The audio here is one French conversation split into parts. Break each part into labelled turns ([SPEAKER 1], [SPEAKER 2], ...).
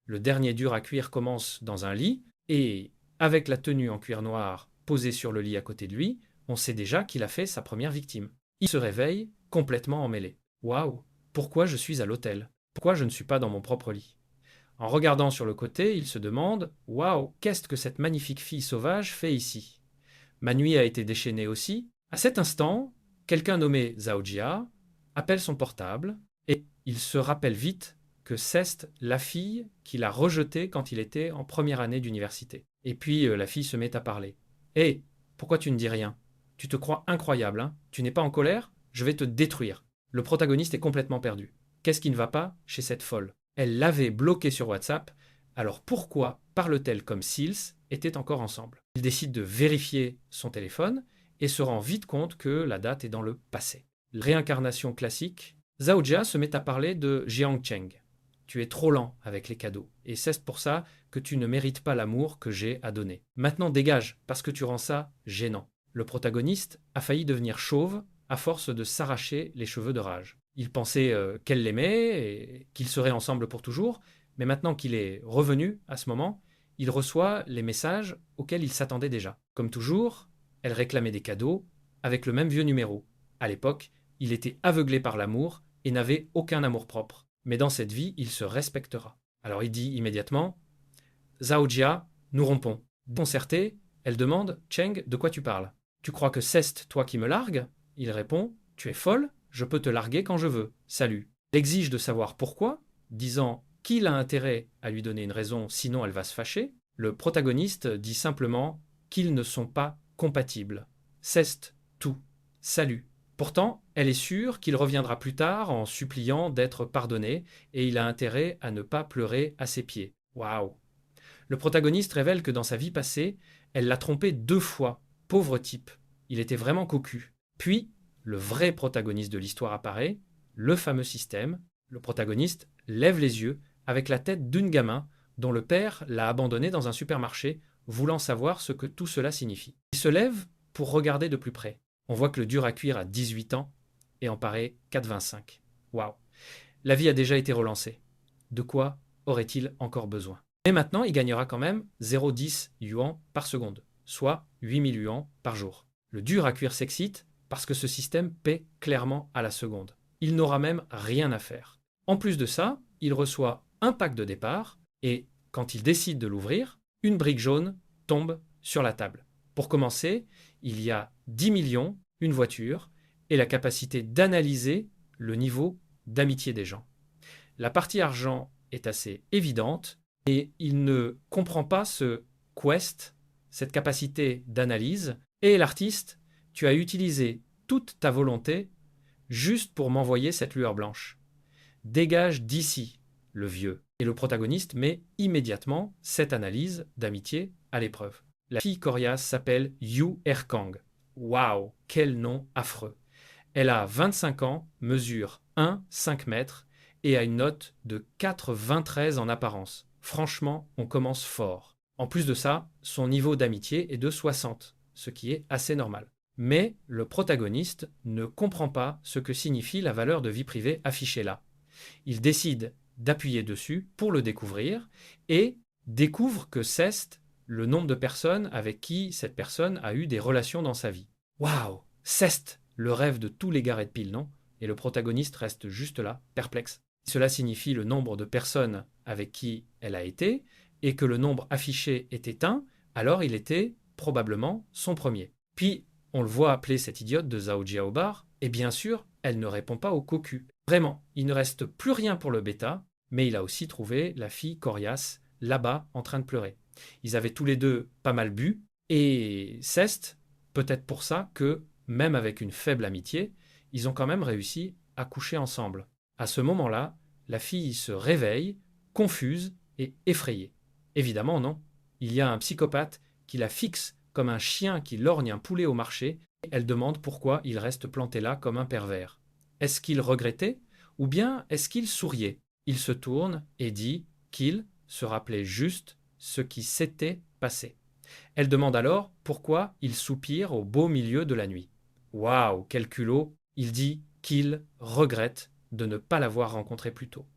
[SPEAKER 1] Le dernier dur à cuire commence dans un lit, et avec la tenue en cuir noir posée sur le lit à côté de lui, on sait déjà qu'il a fait sa première victime. Il se réveille complètement emmêlé. Waouh, pourquoi je suis à l'hôtel? Pourquoi je ne suis pas dans mon propre lit? En regardant sur le côté, il se demande: waouh, qu'est-ce que cette magnifique fille sauvage fait ici? Ma nuit a été déchaînée aussi. À cet instant, quelqu'un nommé Zaojia appelle son portable et il se rappelle vite que c'est la fille qu'il a rejetée quand il était en première année d'université. Et puis la fille se met à parler. Hé, pourquoi tu ne dis rien? Tu te crois incroyable, hein? Tu n'es pas en colère? Je vais te détruire. Le protagoniste est complètement perdu. Qu'est-ce qui ne va pas chez cette folle? Elle l'avait bloqué sur WhatsApp, alors pourquoi parle-t-elle comme s'ils étaient encore ensemble? Il décide de vérifier son téléphone et se rend vite compte que la date est dans le passé. Réincarnation classique, Zhao Jia se met à parler de Jiang Cheng. Tu es trop lent avec les cadeaux, et c'est pour ça que tu ne mérites pas l'amour que j'ai à donner. Maintenant dégage, parce que tu rends ça gênant. Le protagoniste a failli devenir chauve à force de s'arracher les cheveux de rage. Il pensait qu'elle l'aimait et qu'ils seraient ensemble pour toujours, mais maintenant qu'il est revenu à ce moment, il reçoit les messages auxquels il s'attendait déjà. Comme toujours, elle réclamait des cadeaux avec le même vieux numéro. À l'époque, il était aveuglé par l'amour et n'avait aucun amour-propre. Mais dans cette vie, il se respectera. Alors il dit immédiatement: Zhao Jia, nous rompons. Déconcertée, elle demande: Cheng, de quoi tu parles? Tu crois que c'est toi qui me largues? Il répond: Tu es folle, je peux te larguer quand je veux. Salut. Elle exige de savoir pourquoi, disant qu'il a intérêt à lui donner une raison, sinon elle va se fâcher. Le protagoniste dit simplement qu'ils ne sont pas compatibles. C'est tout. Salut. Pourtant, elle est sûre qu'il reviendra plus tard en suppliant d'être pardonné, et il a intérêt à ne pas pleurer à ses pieds. Waouh! Le protagoniste révèle que dans sa vie passée, elle l'a trompé 2 fois. Pauvre type. Il était vraiment cocu. Puis, le vrai protagoniste de l'histoire apparaît, le fameux système. Le protagoniste lève les yeux avec la tête d'une gamin dont le père l'a abandonné dans un supermarché, voulant savoir ce que tout cela signifie. Il se lève pour regarder de plus près. On voit que le dur à cuire a 18 ans et en paraît 4,25. Waouh! La vie a déjà été relancée. De quoi aurait-il encore besoin? Mais maintenant, il gagnera quand même 0,10 yuan par seconde, soit 8000 yuan par jour. Le dur à cuire s'excite parce que ce système paie clairement à la seconde. Il n'aura même rien à faire. En plus de ça, il reçoit un pack de départ et quand il décide de l'ouvrir, une brique jaune tombe sur la table. Pour commencer, il y a 10 millions, une voiture et la capacité d'analyser le niveau d'amitié des gens. La partie argent est assez évidente et il ne comprend pas ce quest, cette capacité d'analyse. Et l'artiste, tu as utilisé toute ta volonté juste pour m'envoyer cette lueur blanche. Dégage d'ici, le vieux. Et le protagoniste met immédiatement cette analyse d'amitié à l'épreuve. La fille coriace s'appelle Yu Erkang. Waouh, quel nom affreux. Elle a 25 ans, mesure 1,5 mètres et a une note de 4,23 en apparence. Franchement, on commence fort. En plus de ça, son niveau d'amitié est de 60, ce qui est assez normal. Mais le protagoniste ne comprend pas ce que signifie la valeur de vie privée affichée là. Il décide d'appuyer dessus pour le découvrir et découvre que c'est le nombre de personnes avec qui cette personne a eu des relations dans sa vie. Waouh! C'est le rêve de tous les garés de pile, non? Et le protagoniste reste juste là, perplexe. Cela signifie le nombre de personnes avec qui elle a été, et que le nombre affiché est éteint, alors il était probablement son premier. Puis, on le voit appeler cette idiote de Zhao Jia au bar, et bien sûr, elle ne répond pas au cocu. Vraiment, il ne reste plus rien pour le bêta, mais il a aussi trouvé la fille coriace là-bas en train de pleurer. Ils avaient tous les deux pas mal bu, et c'est peut-être pour ça que, même avec une faible amitié, ils ont quand même réussi à coucher ensemble. À ce moment-là, la fille se réveille, confuse et effrayée. Évidemment, non. Il y a un psychopathe qui la fixe comme un chien qui lorgne un poulet au marché, et elle demande pourquoi il reste planté là comme un pervers. Est-ce qu'il regrettait ou bien est-ce qu'il souriait? Il se tourne et dit qu'il se rappelait juste ce qui s'était passé. Elle demande alors pourquoi il soupire au beau milieu de la nuit. Waouh, quel culot! Il dit qu'il regrette de ne pas l'avoir rencontrée plus tôt.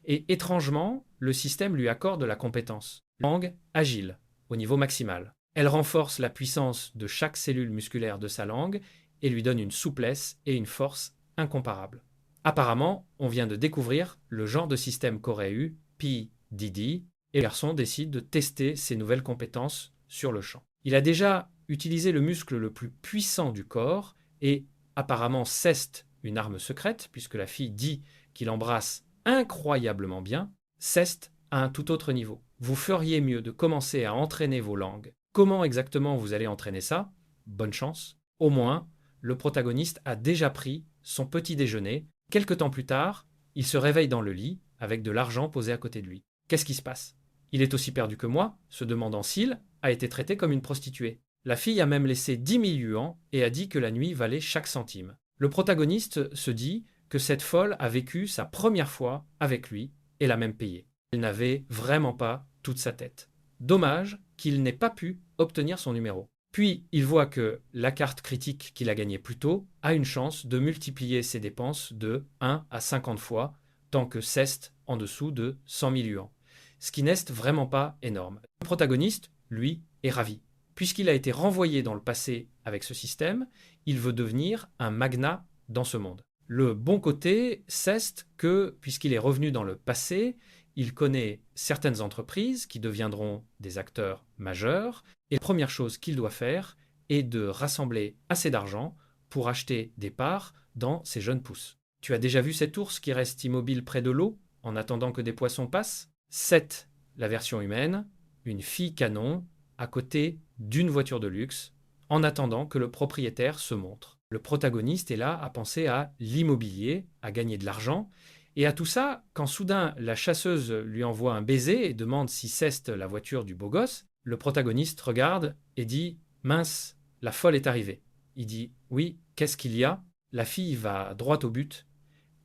[SPEAKER 1] Et étrangement, le système lui accorde la compétence langue agile au niveau maximal. Elle renforce la puissance de chaque cellule musculaire de sa langue et lui donne une souplesse et une force incomparables. Apparemment, on vient de découvrir le genre de système qu'aurait eu P. Diddy et le garçon décide de tester ses nouvelles compétences sur le champ. Il a déjà utilisé le muscle le plus puissant du corps et apparemment Ceste, une arme secrète, puisque la fille dit qu'il embrasse incroyablement bien. Ceste à un tout autre niveau. Vous feriez mieux de commencer à entraîner vos langues. Comment exactement vous allez entraîner ça? Bonne chance. Au moins, le protagoniste a déjà pris son petit déjeuner. Quelque temps plus tard, il se réveille dans le lit avec de l'argent posé à côté de lui. Qu'est-ce qui se passe? Il est aussi perdu que moi, se demandant s'il a été traité comme une prostituée. La fille a même laissé 10 000 yuans et a dit que la nuit valait chaque centime. Le protagoniste se dit que cette folle a vécu sa première fois avec lui et l'a même payé. Elle n'avait vraiment pas toute sa tête. Dommage qu'il n'ait pas pu obtenir son numéro. Puis il voit que la carte critique qu'il a gagnée plus tôt a une chance de multiplier ses dépenses de 1 à 50 fois, tant que Ceste en dessous de 100 000 yuans. Ce qui n'est vraiment pas énorme. Le protagoniste, lui, est ravi. Puisqu'il a été renvoyé dans le passé avec ce système, il veut devenir un magnat dans ce monde. Le bon côté, c'est que, puisqu'il est revenu dans le passé, il connaît certaines entreprises qui deviendront des acteurs majeurs, et la première chose qu'il doit faire est de rassembler assez d'argent pour acheter des parts dans ces jeunes pousses. Tu as déjà vu cet ours qui reste immobile près de l'eau, en attendant que des poissons passent? C'est la version humaine, une fille canon, à côté d'une voiture de luxe, en attendant que le propriétaire se montre. Le protagoniste est là à penser à l'immobilier, à gagner de l'argent, et à tout ça, quand soudain la chasseuse lui envoie un baiser et demande si c'est la voiture du beau gosse, le protagoniste regarde et dit « Mince, la folle est arrivée ». Il dit « Oui, qu'est-ce qu'il y a ?» La fille va droit au but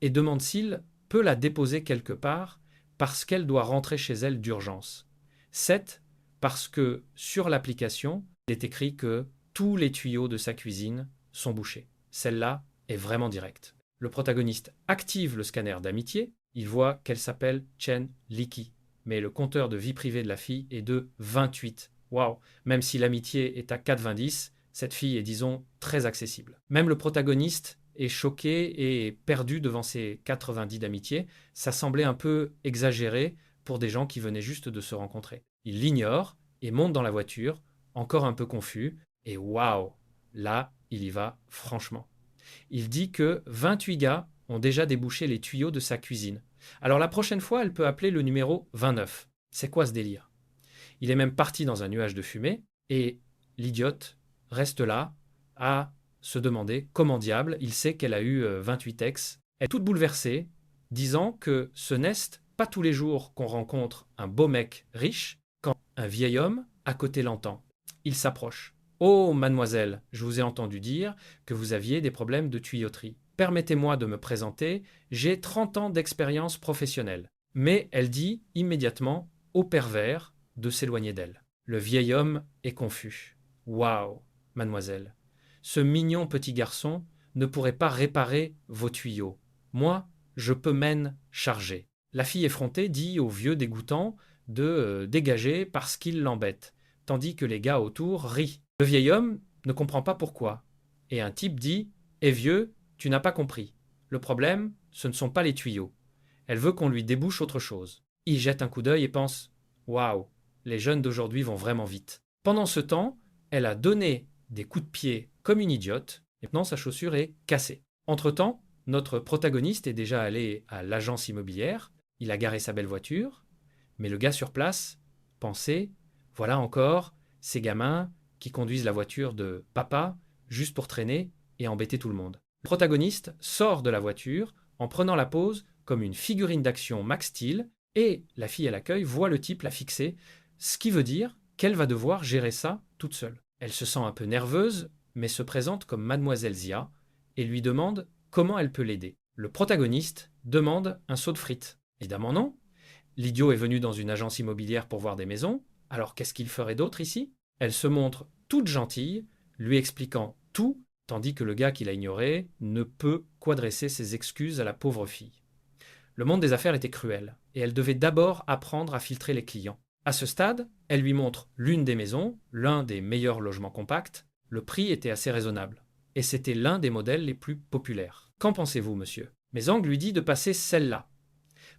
[SPEAKER 1] et demande s'il peut la déposer quelque part parce qu'elle doit rentrer chez elle d'urgence. 7. Parce que sur l'application, il est écrit que tous les tuyaux de sa cuisine sont bouchés. Celle-là est vraiment directe. Le protagoniste active le scanner d'amitié. Il voit qu'elle s'appelle Chen Liki. Mais le compteur de vie privée de la fille est de 28. Waouh! Même si l'amitié est à 90, cette fille est, disons, très accessible. Même le protagoniste est choqué et perdu devant ses 90 d'amitié. Ça semblait un peu exagéré pour des gens qui venaient juste de se rencontrer. Il l'ignore et monte dans la voiture, encore un peu confus, et waouh, là, il y va franchement. Il dit que 28 gars ont déjà débouché les tuyaux de sa cuisine. Alors la prochaine fois, elle peut appeler le numéro 29. C'est quoi ce délire? Il est même parti dans un nuage de fumée, et l'idiote reste là à se demander comment diable il sait qu'elle a eu 28 ex. Elle est toute bouleversée, disant que ce n'est pas tous les jours qu'on rencontre un beau mec riche quand un vieil homme à côté l'entend. Il s'approche. « Oh, mademoiselle, je vous ai entendu dire que vous aviez des problèmes de tuyauterie. Permettez-moi de me présenter, j'ai 30 ans d'expérience professionnelle. » Mais elle dit immédiatement au pervers de s'éloigner d'elle. Le vieil homme est confus. « Waouh, mademoiselle, ce mignon petit garçon ne pourrait pas réparer vos tuyaux. Moi, je peux m'en charger. » La fille effrontée dit au vieux dégoûtant de dégager parce qu'il l'embête, tandis que les gars autour rient. Le vieil homme ne comprend pas pourquoi. Et un type dit « Eh vieux, tu n'as pas compris. Le problème, ce ne sont pas les tuyaux. Elle veut qu'on lui débouche autre chose. » Il jette un coup d'œil et pense « Waouh, les jeunes d'aujourd'hui vont vraiment vite. » Pendant ce temps, elle a donné des coups de pied comme une idiote, et maintenant sa chaussure est cassée. Entre-temps, notre protagoniste est déjà allé à l'agence immobilière, il a garé sa belle voiture, mais le gars sur place pensait « Voilà encore ces gamins qui conduisent la voiture de papa juste pour traîner et embêter tout le monde. » Le protagoniste sort de la voiture en prenant la pose comme une figurine d'action Max Steel et la fille à l'accueil voit le type la fixer, ce qui veut dire qu'elle va devoir gérer ça toute seule. Elle se sent un peu nerveuse, mais se présente comme Mademoiselle Zia et lui demande comment elle peut l'aider. Le protagoniste demande un seau de frites. Évidemment non. L'idiot est venu dans une agence immobilière pour voir des maisons, alors qu'est-ce qu'il ferait d'autre ici? Elle se montre toute gentille, lui expliquant tout, tandis que le gars qui l'a ignoré ne peut qu'adresser ses excuses à la pauvre fille. Le monde des affaires était cruel. et elle devait d'abord apprendre à filtrer les clients. À ce stade, elle lui montre l'une des maisons, l'un des meilleurs logements compacts. Le prix était assez raisonnable. Et c'était l'un des modèles les plus populaires. Qu'en pensez-vous, monsieur? Mézang lui dit de passer celle-là,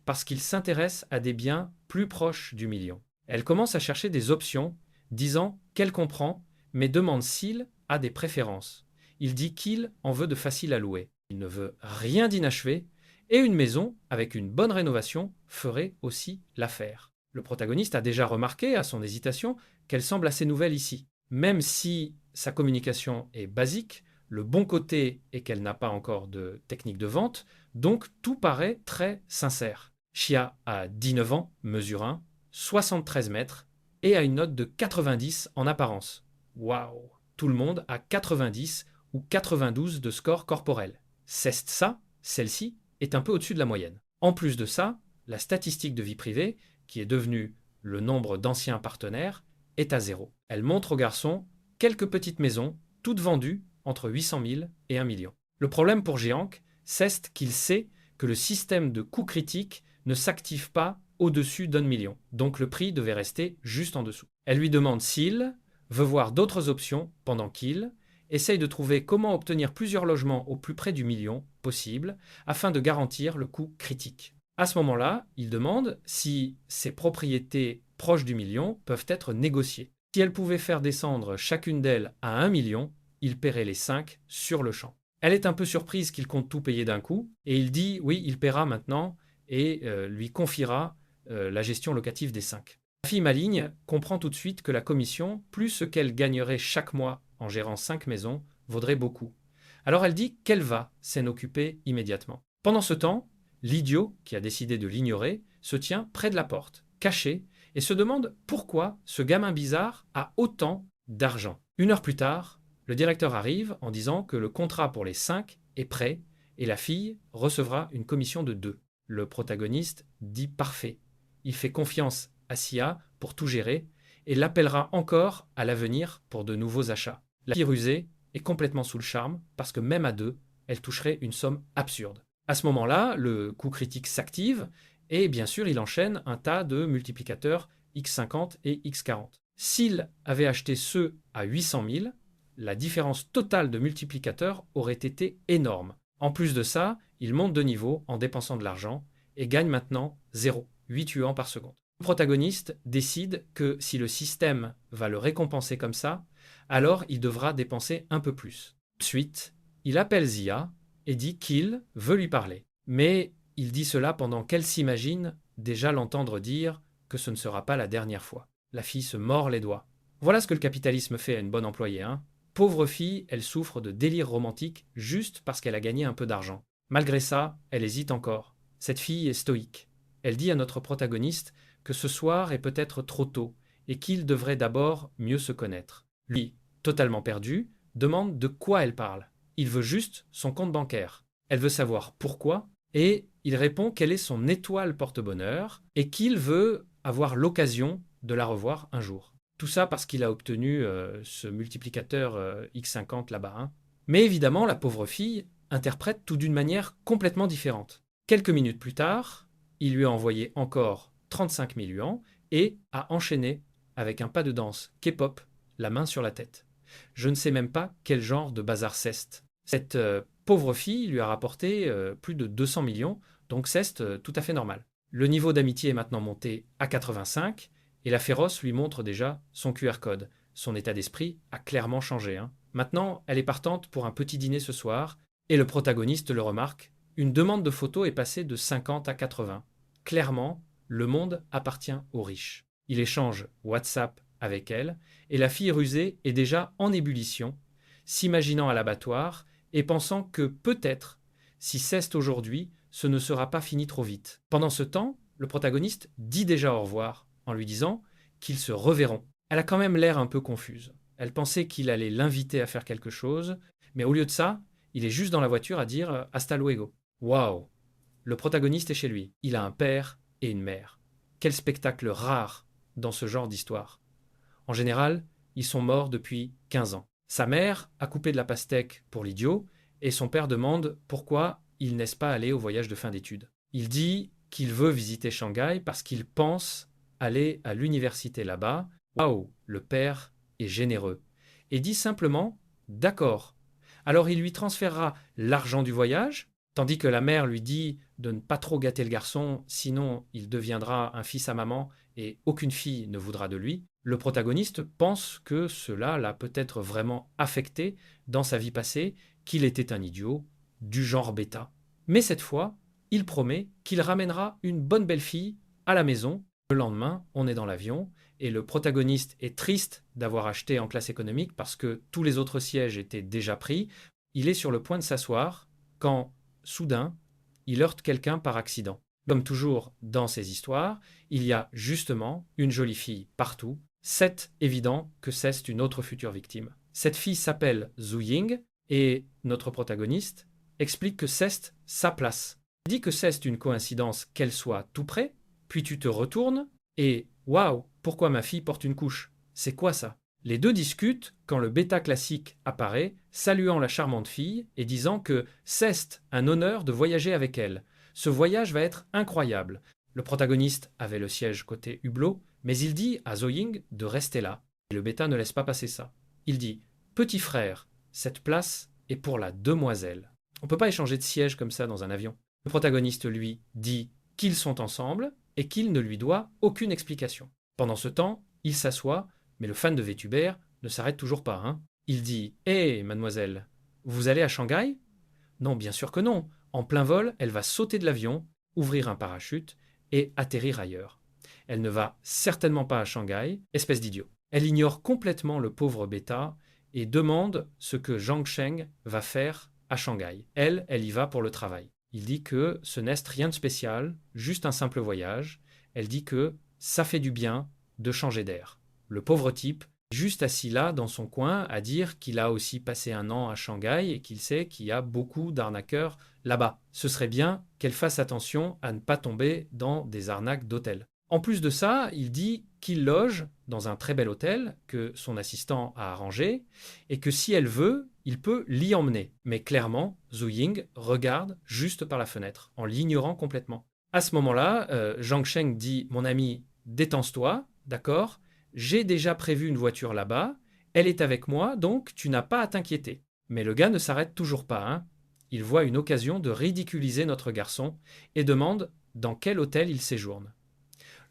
[SPEAKER 1] parce qu'il s'intéresse à des biens plus proches du million. Elle commence à chercher des options, disant qu'elle comprend, mais demande s'il a des préférences. Il dit qu'il en veut de faciles à louer. Il ne veut rien d'inachevé, et une maison, avec une bonne rénovation, ferait aussi l'affaire. Le protagoniste a déjà remarqué, à son hésitation, qu'elle semble assez nouvelle ici. Même si sa communication est basique, le bon côté est qu'elle n'a pas encore de technique de vente, donc tout paraît très sincère. Chia a 19 ans, mesure 1, 73 mètres et a une note de 90 en apparence. Waouh! Tout le monde a 90 ou 92 de score corporel. C'est ça, celle-ci, est un peu au-dessus de la moyenne. En plus de ça, la statistique de vie privée, qui est devenue le nombre d'anciens partenaires, est à 0. Elle montre au garçon quelques petites maisons, toutes vendues entre 800 000 et 1 million. Le problème pour Jiang, c'est qu'il sait que le système de coût critique ne s'active pas au-dessus d'1 million. Donc le prix devait rester juste en dessous. Elle lui demande s'il veut voir d'autres options pendant qu'il essaye de trouver comment obtenir plusieurs logements au plus près du million possible afin de garantir le coût critique. À ce moment-là, il demande si ces propriétés proches du million peuvent être négociées. Si elle pouvait faire descendre chacune d'elles à 1 million, il paierait les 5 sur le champ. Elle est un peu surprise qu'il compte tout payer d'un coup, et il dit oui, il paiera maintenant, et lui confiera la gestion locative des 5. La fille maligne comprend tout de suite que la commission, plus ce qu'elle gagnerait chaque mois en gérant 5 maisons, vaudrait beaucoup. Alors elle dit qu'elle va s'en occuper immédiatement. Pendant ce temps, l'idiot, qui a décidé de l'ignorer, se tient près de la porte, caché, et se demande pourquoi ce gamin bizarre a autant d'argent. 1 heure plus tard, le directeur arrive en disant que le contrat pour les 5 est prêt et la fille recevra une commission de 2. Le protagoniste dit parfait. Il fait confiance à Sia pour tout gérer et l'appellera encore à l'avenir pour de nouveaux achats. La fille rusée est complètement sous le charme parce que même à 2, elle toucherait une somme absurde. À ce moment-là, le coût critique s'active et bien sûr, il enchaîne un tas de multiplicateurs x50 et x40. S'il avait acheté ceux à 800 000, la différence totale de multiplicateurs aurait été énorme. En plus de ça, il monte de niveau en dépensant de l'argent et gagne maintenant 0, 8 yuans par seconde. Le protagoniste décide que si le système va le récompenser comme ça, alors il devra dépenser un peu plus. Ensuite, il appelle Zia et dit qu'il veut lui parler. Mais il dit cela pendant qu'elle s'imagine déjà l'entendre dire que ce ne sera pas la dernière fois. La fille se mord les doigts. Voilà ce que le capitalisme fait à une bonne employée, hein. Pauvre fille, elle souffre de délire romantique juste parce qu'elle a gagné un peu d'argent. Malgré ça, elle hésite encore. Cette fille est stoïque. Elle dit à notre protagoniste que ce soir est peut-être trop tôt et qu'il devrait d'abord mieux se connaître. Lui, totalement perdu, demande de quoi elle parle. Il veut juste son compte bancaire. Elle veut savoir pourquoi et il répond quelle est son étoile porte-bonheur et qu'il veut avoir l'occasion de la revoir un jour. Tout ça parce qu'il a obtenu ce multiplicateur x50 là-bas. Hein. Mais évidemment, la pauvre fille interprète tout d'une manière complètement différente. Quelques minutes plus tard, il lui a envoyé encore 35 000 yuans et a enchaîné avec un pas de danse K-pop, la main sur la tête. Je ne sais même pas quel genre de bazar c'est. Cette pauvre fille lui a rapporté plus de 200 millions, donc c'est tout à fait normal. Le niveau d'amitié est maintenant monté à 85 et la féroce lui montre déjà son QR code. Son état d'esprit a clairement changé. Hein. Maintenant, elle est partante pour un petit dîner ce soir et le protagoniste le remarque. Une demande de photo est passée de 50 à 80. Clairement, le monde appartient aux riches. Il échange WhatsApp avec elle et la fille rusée est déjà en ébullition, s'imaginant à l'abattoir et pensant que peut-être, si c'est aujourd'hui, ce ne sera pas fini trop vite. Pendant ce temps, le protagoniste dit déjà au revoir en lui disant qu'ils se reverront. Elle a quand même l'air un peu confuse. Elle pensait qu'il allait l'inviter à faire quelque chose, mais au lieu de ça, il est juste dans la voiture à dire « hasta luego ». Waouh! Le protagoniste est chez lui. Il a un père et une mère. Quel spectacle rare dans ce genre d'histoire. En général, ils sont morts depuis 15 ans. Sa mère a coupé de la pastèque pour l'idiot et son père demande pourquoi ils n'est pas allé au voyage de fin d'études. Il dit qu'il veut visiter Shanghai parce qu'il pense aller à l'université là-bas. Waouh, le père est généreux. Et dit simplement « d'accord ». Alors il lui transférera l'argent du voyage, tandis que la mère lui dit de ne pas trop gâter le garçon, sinon il deviendra un fils à maman et aucune fille ne voudra de lui. Le protagoniste pense que cela l'a peut-être vraiment affecté dans sa vie passée, qu'il était un idiot, du genre bêta. Mais cette fois, il promet qu'il ramènera une bonne belle fille à la maison. Le lendemain, on est dans l'avion et le protagoniste est triste d'avoir acheté en classe économique parce que tous les autres sièges étaient déjà pris. Il est sur le point de s'asseoir quand, soudain, il heurte quelqu'un par accident. Comme toujours dans ces histoires, il y a justement une jolie fille partout. C'est évident que c'est une autre future victime. Cette fille s'appelle Zhu Ying et notre protagoniste explique que c'est sa place. Il dit que c'est une coïncidence qu'elle soit tout près, puis tu te retournes et waouh, pourquoi ma fille porte une couche? C'est quoi ça? Les deux discutent quand le bêta classique apparaît, saluant la charmante fille et disant que c'est un honneur de voyager avec elle. Ce voyage va être incroyable. Le protagoniste avait le siège côté hublot, mais il dit à Zhu Ying de rester là. Et le bêta ne laisse pas passer ça. Il dit « Petit frère, cette place est pour la demoiselle. » On ne peut pas échanger de siège comme ça dans un avion. Le protagoniste, lui, dit qu'ils sont ensemble et qu'il ne lui doit aucune explication. Pendant ce temps, il s'assoit, mais le fan de VTuber ne s'arrête toujours pas. Hein. Il dit « Hé, mademoiselle, vous allez à Shanghai ?» Non, bien sûr que non. En plein vol, elle va sauter de l'avion, ouvrir un parachute et atterrir ailleurs. Elle ne va certainement pas à Shanghai, espèce d'idiot. Elle ignore complètement le pauvre bêta et demande ce que Zhang Sheng va faire à Shanghai. Elle y va pour le travail. Il dit que ce n'est rien de spécial, juste un simple voyage. Elle dit que ça fait du bien de changer d'air. Le pauvre type, juste assis là dans son coin, à dire qu'il a aussi passé un an à Shanghai et qu'il sait qu'il y a beaucoup d'arnaqueurs là-bas. Ce serait bien qu'elle fasse attention à ne pas tomber dans des arnaques d'hôtel. En plus de ça, il dit qu'il loge dans un très bel hôtel que son assistant a arrangé et que si elle veut, il peut l'y emmener. Mais clairement, Zhu Ying regarde juste par la fenêtre, en l'ignorant complètement. À ce moment-là, Zhang Sheng dit « Mon ami, détends-toi, d'accord? J'ai déjà prévu une voiture là-bas, elle est avec moi, donc tu n'as pas à t'inquiéter. » Mais le gars ne s'arrête toujours pas. Hein. Il voit une occasion de ridiculiser notre garçon et demande dans quel hôtel il séjourne.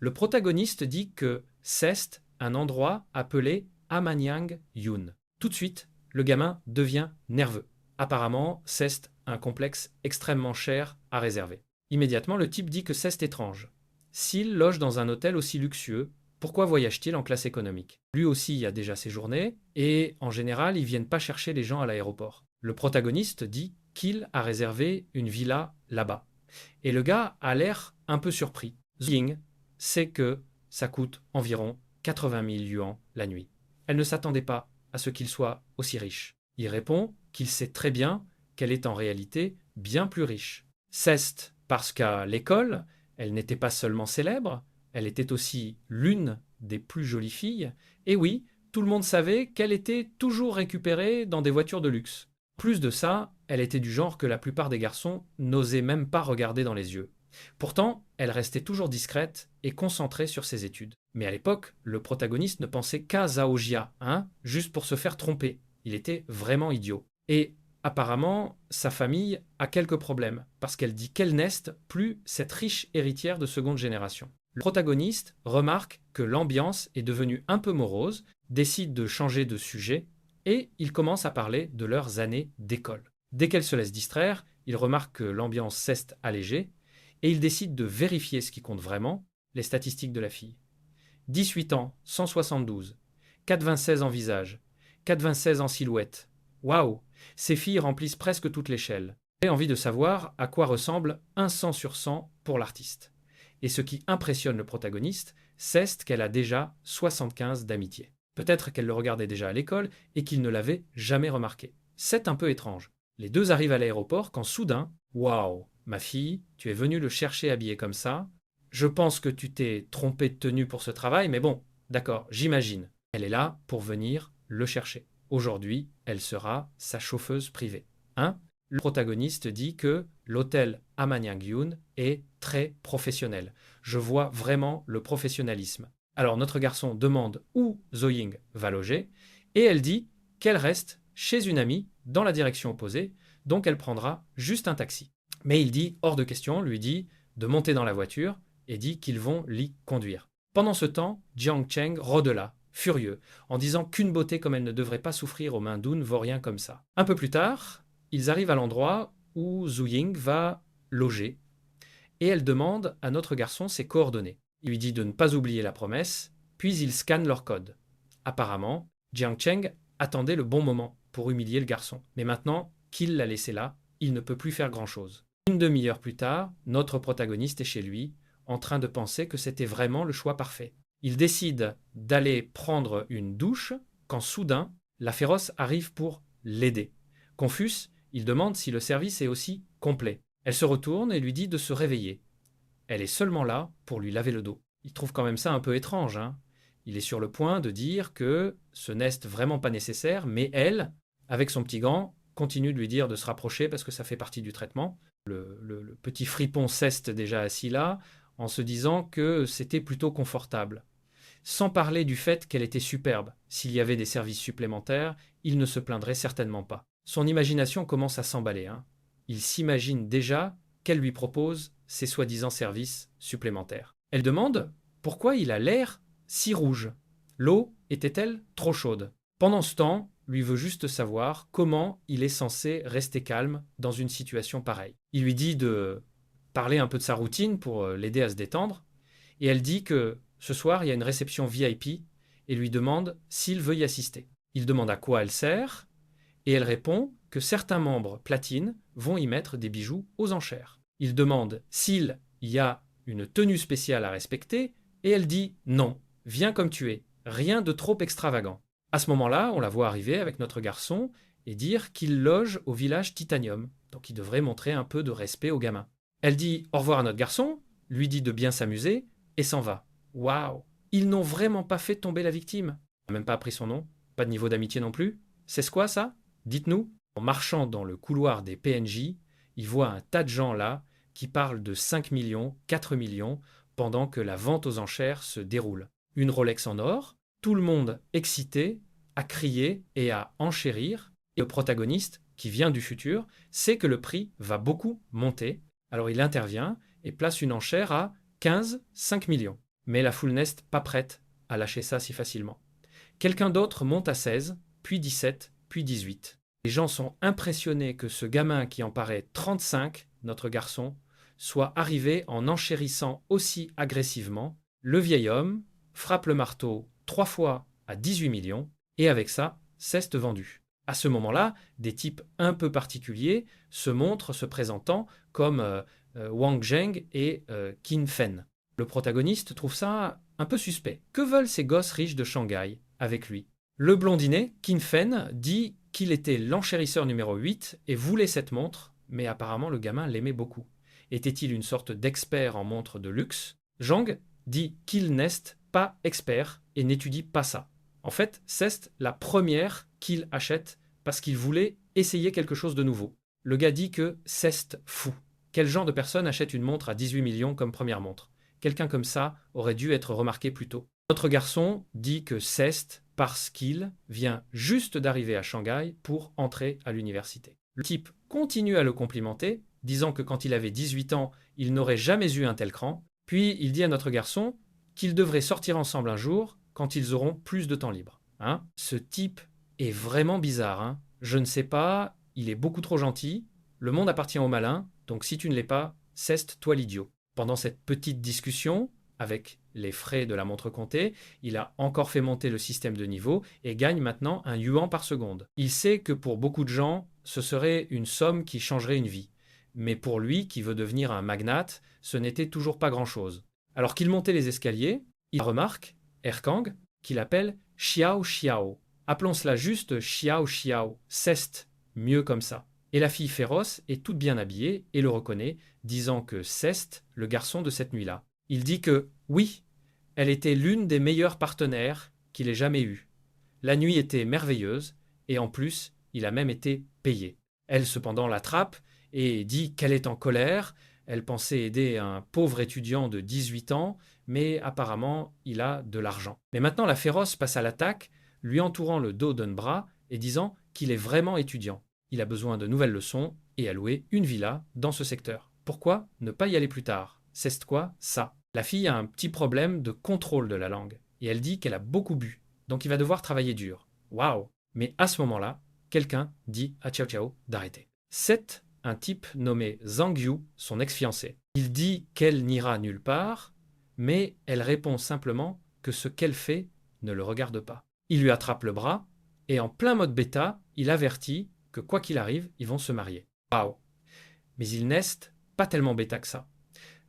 [SPEAKER 1] Le protagoniste dit que c'est un endroit appelé Amanyang Yun. Tout de suite, le gamin devient nerveux. Apparemment, c'est un complexe extrêmement cher à réserver. Immédiatement, le type dit que c'est étrange. S'il loge dans un hôtel aussi luxueux, pourquoi voyage-t-il en classe économique? Lui aussi y a déjà séjourné, et en général, ils viennent pas chercher les gens à l'aéroport. Le protagoniste dit qu'il a réservé une villa là-bas. Et le gars a l'air un peu surpris. Zing sait que ça coûte environ 80 000 yuans la nuit. Elle ne s'attendait pas à ce qu'il soit aussi riche. Il répond qu'il sait très bien qu'elle est en réalité bien plus riche. C'est parce qu'à l'école, elle n'était pas seulement célèbre, elle était aussi l'une des plus jolies filles. Et oui, tout le monde savait qu'elle était toujours récupérée dans des voitures de luxe. Plus de ça, elle était du genre que la plupart des garçons n'osaient même pas regarder dans les yeux. Pourtant, elle restait toujours discrète et concentrée sur ses études. Mais à l'époque, le protagoniste ne pensait qu'à Zhao Jia, juste pour se faire tromper. Il était vraiment idiot. Et apparemment, sa famille a quelques problèmes, parce qu'elle dit qu'elle n'est plus cette riche héritière de seconde génération. Le protagoniste remarque que l'ambiance est devenue un peu morose, décide de changer de sujet, et il commence à parler de leurs années d'école. Dès qu'elle se laisse distraire, il remarque que l'ambiance s'est allégée, et il décide de vérifier ce qui compte vraiment, les statistiques de la fille. 18 ans, 172, 4,26 en visage, 4,26 en silhouette. Waouh! Ces filles remplissent presque toute l'échelle. J'ai envie de savoir à quoi ressemble un 100 sur 100 pour l'artiste. Et ce qui impressionne le protagoniste, c'est qu'elle a déjà 75 d'amitié. Peut-être qu'elle le regardait déjà à l'école et qu'il ne l'avait jamais remarqué. C'est un peu étrange. Les deux arrivent à l'aéroport quand soudain, waouh! Ma fille, tu es venue le chercher habillé comme ça. Je pense que tu t'es trompé de tenue pour ce travail, mais bon, d'accord, j'imagine. Elle est là pour venir le chercher. Aujourd'hui, elle sera sa chauffeuse privée. Le protagoniste dit que l'hôtel Amanyangyun est très professionnel. Je vois vraiment le professionnalisme. Alors notre garçon demande où Zoying va loger et elle dit qu'elle reste chez une amie dans la direction opposée, donc elle prendra juste un taxi. Mais il dit hors de question, lui dit de monter dans la voiture et dit qu'ils vont l'y conduire. Pendant ce temps, Jiang Cheng rôde là, furieux, en disant qu'une beauté comme elle ne devrait pas souffrir aux mains d'Un vaut rien comme ça. Un peu plus tard, ils arrivent à l'endroit où Zhu Ying va loger et elle demande à notre garçon ses coordonnées. Il lui dit de ne pas oublier la promesse, puis il scanne leur code. Apparemment, Jiang Cheng attendait le bon moment pour humilier le garçon. Mais maintenant qu'il l'a laissé là, il ne peut plus faire grand-chose. Une demi-heure plus tard, notre protagoniste est chez lui, en train de penser que c'était vraiment le choix parfait. Il décide d'aller prendre une douche quand soudain, la féroce arrive pour l'aider. Confus, il demande si le service est aussi complet. Elle se retourne et lui dit de se réveiller. Elle est seulement là pour lui laver le dos. Il trouve quand même ça un peu étrange, hein. Il est sur le point de dire que ce n'est vraiment pas nécessaire, mais elle, avec son petit gant, continue de lui dire de se rapprocher parce que ça fait partie du traitement. Le petit fripon Ceste déjà assis là, en se disant que c'était plutôt confortable. Sans parler du fait qu'elle était superbe. S'il y avait des services supplémentaires, il ne se plaindrait certainement pas. Son imagination commence à s'emballer, hein. Il s'imagine déjà qu'elle lui propose ses soi-disant services supplémentaires. Elle demande pourquoi il a l'air si rouge. L'eau était-elle trop chaude? Pendant ce temps, lui veut juste savoir comment il est censé rester calme dans une situation pareille. Il lui dit de parler un peu de sa routine pour l'aider à se détendre, et elle dit que ce soir, il y a une réception VIP et lui demande s'il veut y assister. Il demande à quoi elle sert, et elle répond que certains membres platine vont y mettre des bijoux aux enchères. Il demande s'il y a une tenue spéciale à respecter, et elle dit non, viens comme tu es, rien de trop extravagant. À ce moment-là, on la voit arriver avec notre garçon et dire qu'il loge au village Titanium, donc il devrait montrer un peu de respect au gamin. Elle dit au revoir à notre garçon, lui dit de bien s'amuser, et s'en va. Waouh! Ils n'ont vraiment pas fait tomber la victime. On n'a même pas appris son nom, pas de niveau d'amitié non plus. C'est quoi ça? Dites-nous. En marchant dans le couloir des PNJ, il voit un tas de gens là qui parlent de 5 millions, 4 millions, pendant que la vente aux enchères se déroule. Une Rolex en or, tout le monde excité, à crier et à enchérir, et le protagoniste, qui vient du futur, sait que le prix va beaucoup monter, alors il intervient et place une enchère à 5 millions. Mais la foule n'est pas prête à lâcher ça si facilement. Quelqu'un d'autre monte à 16, puis 17, puis 18. Les gens sont impressionnés que ce gamin qui en paraît 35, notre garçon, soit arrivé en enchérissant aussi agressivement. Le vieil homme frappe le marteau 3 fois à 18 millions, et avec ça, c'est vendu. À ce moment-là, des types un peu particuliers se montrent se présentant comme Wang Zheng et Qin Fen. Le protagoniste trouve ça un peu suspect. Que veulent ces gosses riches de Shanghai avec lui? Le blondinet, Qin Fen, dit qu'il était l'enchérisseur numéro 8 et voulait cette montre, mais apparemment le gamin l'aimait beaucoup. Était-il une sorte d'expert en montres de luxe? Zhang dit qu'il n'est pas expert et n'étudie pas ça. En fait, c'est la première qu'il achète parce qu'il voulait essayer quelque chose de nouveau. Le gars dit que c'est fou. Quel genre de personne achète une montre à 18 millions comme première montre? Quelqu'un comme ça aurait dû être remarqué plus tôt. Notre garçon dit que c'est parce qu'il vient juste d'arriver à Shanghai pour entrer à l'université. Le type continue à le complimenter, disant que quand il avait 18 ans, il n'aurait jamais eu un tel cran. Puis il dit à notre garçon qu'ils devraient sortir ensemble un jour quand ils auront plus de temps libre. Hein? Ce type est vraiment bizarre. Hein? Je ne sais pas, il est beaucoup trop gentil. Le monde appartient aux malins, donc si tu ne l'es pas, c'est toi l'idiot. Pendant cette petite discussion, avec les frais de la montre comptée, il a encore fait monter le système de niveau et gagne maintenant 1 yuan par seconde. Il sait que pour beaucoup de gens, ce serait une somme qui changerait une vie. Mais pour lui, qui veut devenir un magnate, ce n'était toujours pas grand-chose. Alors qu'il montait les escaliers, il remarque Erkang, qu'il appelle Xiao Xiao. Appelons cela juste Xiao Xiao, c'est mieux comme ça. Et la fille féroce est toute bien habillée et le reconnaît, disant que c'est le garçon de cette nuit-là. Il dit que, oui, elle était l'une des meilleures partenaires qu'il ait jamais eues. La nuit était merveilleuse, et en plus, il a même été payé. Elle, cependant, l'attrape et dit qu'elle est en colère. Elle pensait aider un pauvre étudiant de 18 ans, mais apparemment il a de l'argent. Mais maintenant la féroce passe à l'attaque, lui entourant le dos d'un bras et disant qu'il est vraiment étudiant. Il a besoin de nouvelles leçons et a loué une villa dans ce secteur. Pourquoi ne pas y aller plus tard? C'est quoi ça? La fille a un petit problème de contrôle de la langue et elle dit qu'elle a beaucoup bu, donc il va devoir travailler dur. Waouh! Mais à ce moment-là, quelqu'un dit à Xiao Xiao d'arrêter. C'est un type nommé Zhang Yu, son ex-fiancé. Il dit qu'elle n'ira nulle part, mais elle répond simplement que ce qu'elle fait ne le regarde pas. Il lui attrape le bras et en plein mode bêta, il avertit que quoi qu'il arrive, ils vont se marier. Waouh! Mais il n'est pas tellement bêta que ça.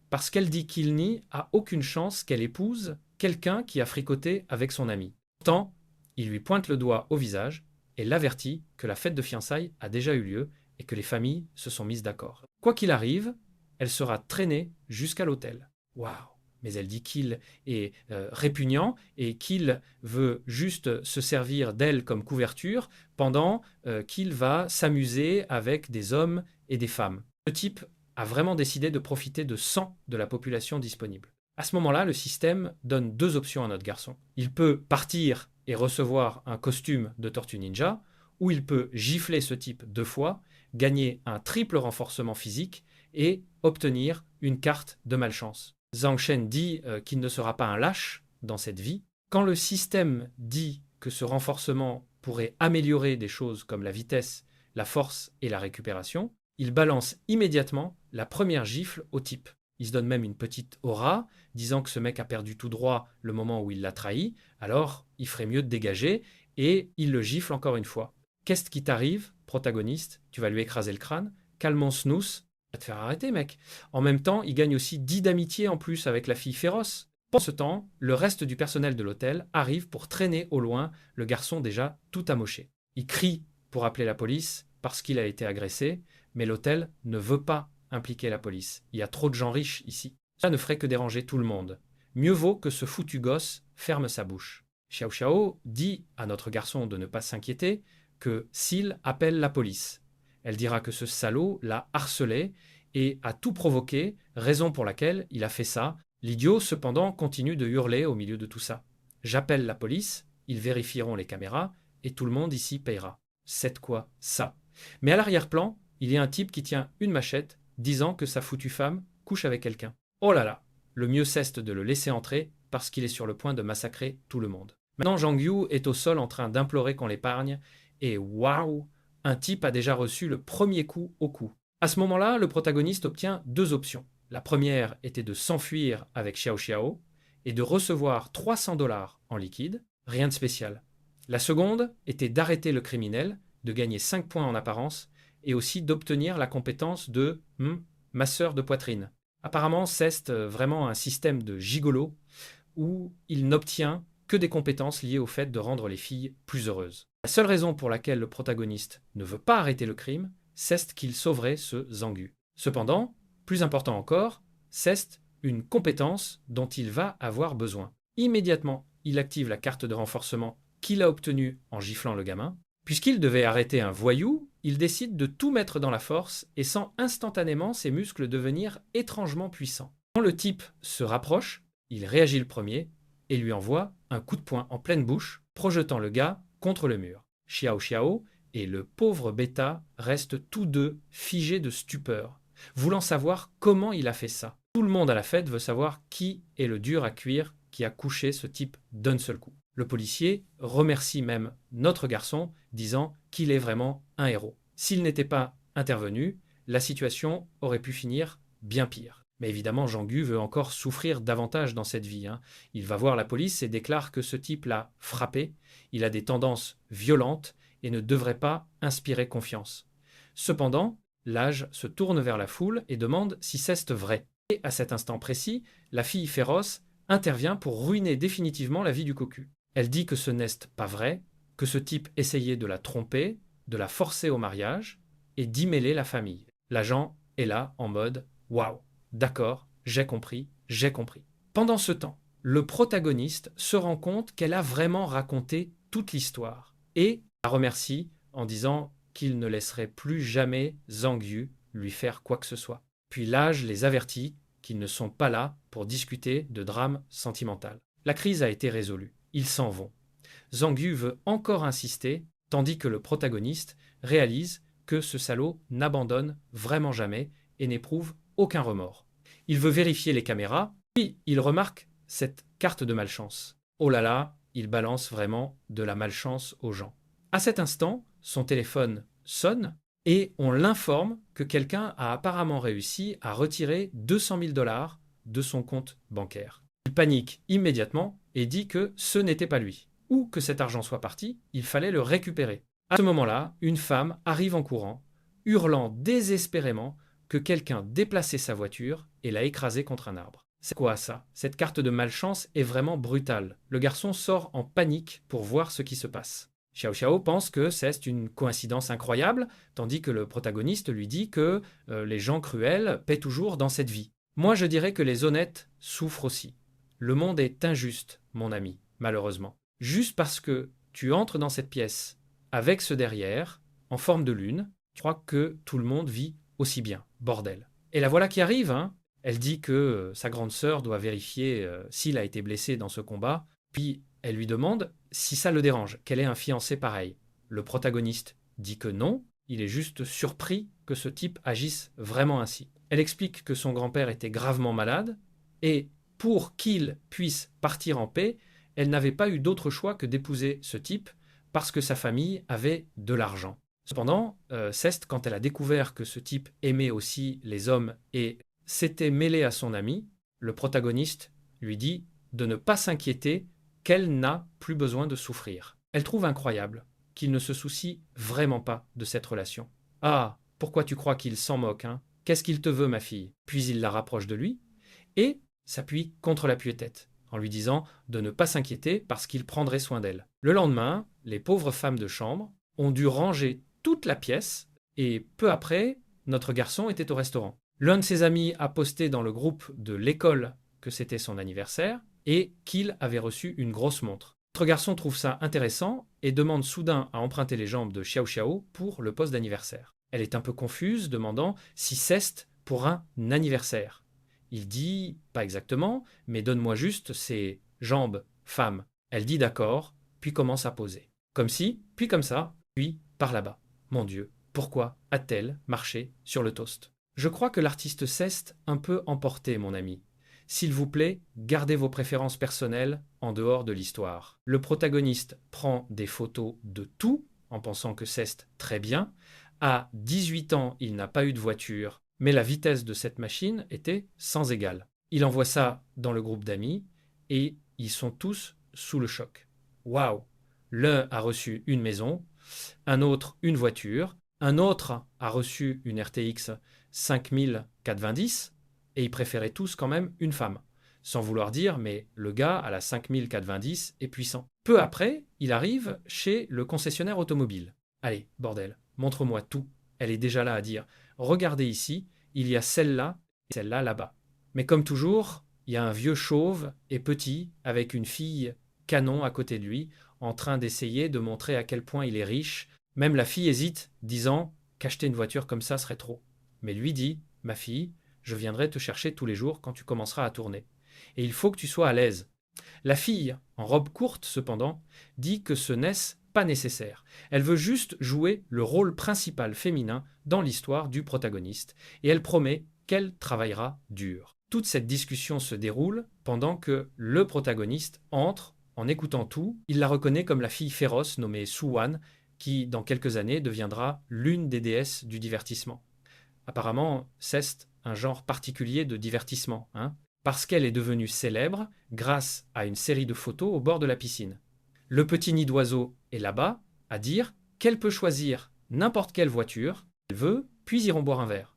[SPEAKER 1] Parce qu'elle dit qu'il n'y a aucune chance qu'elle épouse quelqu'un qui a fricoté avec son ami. Pourtant, il lui pointe le doigt au visage et l'avertit que la fête de fiançailles a déjà eu lieu et que les familles se sont mises d'accord. Quoi qu'il arrive, elle sera traînée jusqu'à l'hôtel. Waouh! Mais elle dit qu'il est répugnant et qu'il veut juste se servir d'elle comme couverture pendant qu'il va s'amuser avec des hommes et des femmes. Ce type a vraiment décidé de profiter de 100 de la population disponible. À ce moment-là, le système donne deux options à notre garçon. Il peut partir et recevoir un costume de Tortue Ninja, ou il peut gifler ce type 2 fois, gagner un triple renforcement physique et obtenir une carte de malchance. Zhang Shen dit qu'il ne sera pas un lâche dans cette vie. Quand le système dit que ce renforcement pourrait améliorer des choses comme la vitesse, la force et la récupération, il balance immédiatement la première gifle au type. Il se donne même une petite aura, disant que ce mec a perdu tout droit le moment où il l'a trahi, alors il ferait mieux de dégager, et il le gifle encore une fois. Qu'est-ce qui t'arrive, protagoniste? Tu vas lui écraser le crâne? Calmons snooze, va te faire arrêter, mec. En même temps, il gagne aussi 10 d'amitié en plus avec la fille féroce. Pendant ce temps, le reste du personnel de l'hôtel arrive pour traîner au loin le garçon déjà tout amoché. Il crie pour appeler la police parce qu'il a été agressé, mais l'hôtel ne veut pas impliquer la police. Il y a trop de gens riches ici. Ça ne ferait que déranger tout le monde. Mieux vaut que ce foutu gosse ferme sa bouche. Xiao Xiao dit à notre garçon de ne pas s'inquiéter que s'il appelle la police, elle dira que ce salaud l'a harcelé et a tout provoqué, raison pour laquelle il a fait ça. L'idiot, cependant, continue de hurler au milieu de tout ça. J'appelle la police, ils vérifieront les caméras et tout le monde ici payera. C'est quoi ça? Mais à l'arrière-plan, il y a un type qui tient une machette, disant que sa foutue femme couche avec quelqu'un. Oh là là! Le mieux c'est de le laisser entrer parce qu'il est sur le point de massacrer tout le monde. Maintenant, Zhang Yu est au sol en train d'implorer qu'on l'épargne, et waouh! Un type a déjà reçu le premier coup au cou. À ce moment-là, le protagoniste obtient deux options. La première était de s'enfuir avec Xiao Xiao et de recevoir 300 $ en liquide, rien de spécial. La seconde était d'arrêter le criminel, de gagner 5 points en apparence et aussi d'obtenir la compétence de masseur de poitrine. Apparemment, c'est vraiment un système de gigolo où il n'obtient que des compétences liées au fait de rendre les filles plus heureuses. La seule raison pour laquelle le protagoniste ne veut pas arrêter le crime, c'est qu'il sauverait ce Zhang Yu. Cependant, plus important encore, c'est une compétence dont il va avoir besoin. Immédiatement, il active la carte de renforcement qu'il a obtenue en giflant le gamin. Puisqu'il devait arrêter un voyou, il décide de tout mettre dans la force et sent instantanément ses muscles devenir étrangement puissants. Quand le type se rapproche, il réagit le premier et lui envoie un coup de poing en pleine bouche, projetant le gars contre le mur. Xiao Xiao et le pauvre bêta restent tous deux figés de stupeur, voulant savoir comment il a fait ça. Tout le monde à la fête veut savoir qui est le dur à cuire qui a couché ce type d'un seul coup. Le policier remercie même notre garçon, disant qu'il est vraiment un héros. S'il n'était pas intervenu, la situation aurait pu finir bien pire. Mais évidemment, Zhang Yu veut encore souffrir davantage dans cette vie. Il va voir la police et déclare que ce type l'a frappé, il a des tendances violentes et ne devrait pas inspirer confiance. Cependant, l'âge se tourne vers la foule et demande si c'est vrai. Et à cet instant précis, la fille féroce intervient pour ruiner définitivement la vie du cocu. Elle dit que ce n'est pas vrai, que ce type essayait de la tromper, de la forcer au mariage et d'y mêler la famille. L'agent est là en mode « Waouh, d'accord, j'ai compris, j'ai compris ». Pendant ce temps, le protagoniste se rend compte qu'elle a vraiment raconté toute l'histoire et la remercie en disant qu'il ne laisserait plus jamais Zhang Yu lui faire quoi que ce soit. Puis l'âge les avertit qu'ils ne sont pas là pour discuter de drame sentimental. La crise a été résolue. Ils s'en vont. Zhang Yu veut encore insister, tandis que le protagoniste réalise que ce salaud n'abandonne vraiment jamais et n'éprouve aucun remords. Il veut vérifier les caméras, puis il remarque cette carte de malchance. Oh là là, il balance vraiment de la malchance aux gens. À cet instant, son téléphone sonne et on l'informe que quelqu'un a apparemment réussi à retirer 200 000 $ de son compte bancaire. Il panique immédiatement et dit que ce n'était pas lui. Où que cet argent soit parti, il fallait le récupérer. À ce moment-là, une femme arrive en courant, hurlant désespérément que quelqu'un déplaçait sa voiture et l'a écrasée contre un arbre. C'est quoi ça? Cette carte de malchance est vraiment brutale. Le garçon sort en panique pour voir ce qui se passe. Xiao Xiao pense que c'est une coïncidence incroyable, tandis que le protagoniste lui dit que les gens cruels paient toujours dans cette vie. Moi, je dirais que les honnêtes souffrent aussi. Le monde est injuste, mon ami, malheureusement. Juste parce que tu entres dans cette pièce avec ce derrière, en forme de lune, tu crois que tout le monde vit aussi bien. Bordel. Et la voilà qui arrive, hein. Elle dit que sa grande sœur doit vérifier s'il a été blessé dans ce combat, puis elle lui demande si ça le dérange, qu'elle ait un fiancé pareil. Le protagoniste dit que non, il est juste surpris que ce type agisse vraiment ainsi. Elle explique que son grand-père était gravement malade, et pour qu'il puisse partir en paix, elle n'avait pas eu d'autre choix que d'épouser ce type parce que sa famille avait de l'argent. Cependant, Ceste, quand elle a découvert que ce type aimait aussi les hommes et s'était mêlé à son ami, le protagoniste lui dit de ne pas s'inquiéter, qu'elle n'a plus besoin de souffrir. Elle trouve incroyable qu'il ne se soucie vraiment pas de cette relation. « Ah, pourquoi tu crois qu'il s'en moque, hein? Qu'est-ce qu'il te veut, ma fille ?» Puis il la rapproche de lui et s'appuie contre l'appui-tête, en lui disant de ne pas s'inquiéter parce qu'il prendrait soin d'elle. Le lendemain, les pauvres femmes de chambre ont dû ranger toute la pièce et peu après, notre garçon était au restaurant. L'un de ses amis a posté dans le groupe de l'école que c'était son anniversaire et qu'il avait reçu une grosse montre. Notre garçon trouve ça intéressant et demande soudain à emprunter les jambes de Xiao Xiao pour le poste d'anniversaire. Elle est un peu confuse, demandant si Ceste pour un anniversaire. Il dit pas exactement, mais donne-moi juste ses jambes, femme. Elle dit d'accord, puis commence à poser. Comme ci, puis comme ça, puis par là-bas. Mon Dieu, pourquoi a-t-elle marché sur le toast? Je crois que l'artiste Ceste un peu emporté, mon ami. S'il vous plaît, gardez vos préférences personnelles en dehors de l'histoire. Le protagoniste prend des photos de tout, en pensant que Ceste très bien. À 18 ans, il n'a pas eu de voiture, mais la vitesse de cette machine était sans égale. Il envoie ça dans le groupe d'amis et ils sont tous sous le choc. Waouh! L'un a reçu une maison, un autre une voiture, un autre a reçu une RTX 5090 et ils préféraient tous quand même une femme. Sans vouloir dire, mais le gars à la 5090 est puissant. Peu après, il arrive chez le concessionnaire automobile. Allez, bordel, montre-moi tout. Elle est déjà là à dire « Regardez ici, il y a celle-là et celle-là là-bas ». Mais comme toujours, il y a un vieux chauve et petit avec une fille canon à côté de lui, en train d'essayer de montrer à quel point il est riche. Même la fille hésite, disant qu'acheter une voiture comme ça serait trop. Mais lui dit « Ma fille, je viendrai te chercher tous les jours quand tu commenceras à tourner. Et il faut que tu sois à l'aise. » La fille, en robe courte cependant, dit que ce n'est pas nécessaire. Elle veut juste jouer le rôle principal féminin dans l'histoire du protagoniste et elle promet qu'elle travaillera dur. Toute cette discussion se déroule pendant que le protagoniste entre. En écoutant tout, il la reconnaît comme la fille féroce nommée Su-wan qui, dans quelques années, deviendra l'une des déesses du divertissement. Apparemment, c'est un genre particulier de divertissement, hein, parce qu'elle est devenue célèbre grâce à une série de photos au bord de la piscine. Le petit nid d'oiseau est là-bas, à dire qu'elle peut choisir n'importe quelle voiture qu'elle veut, puis iront boire un verre.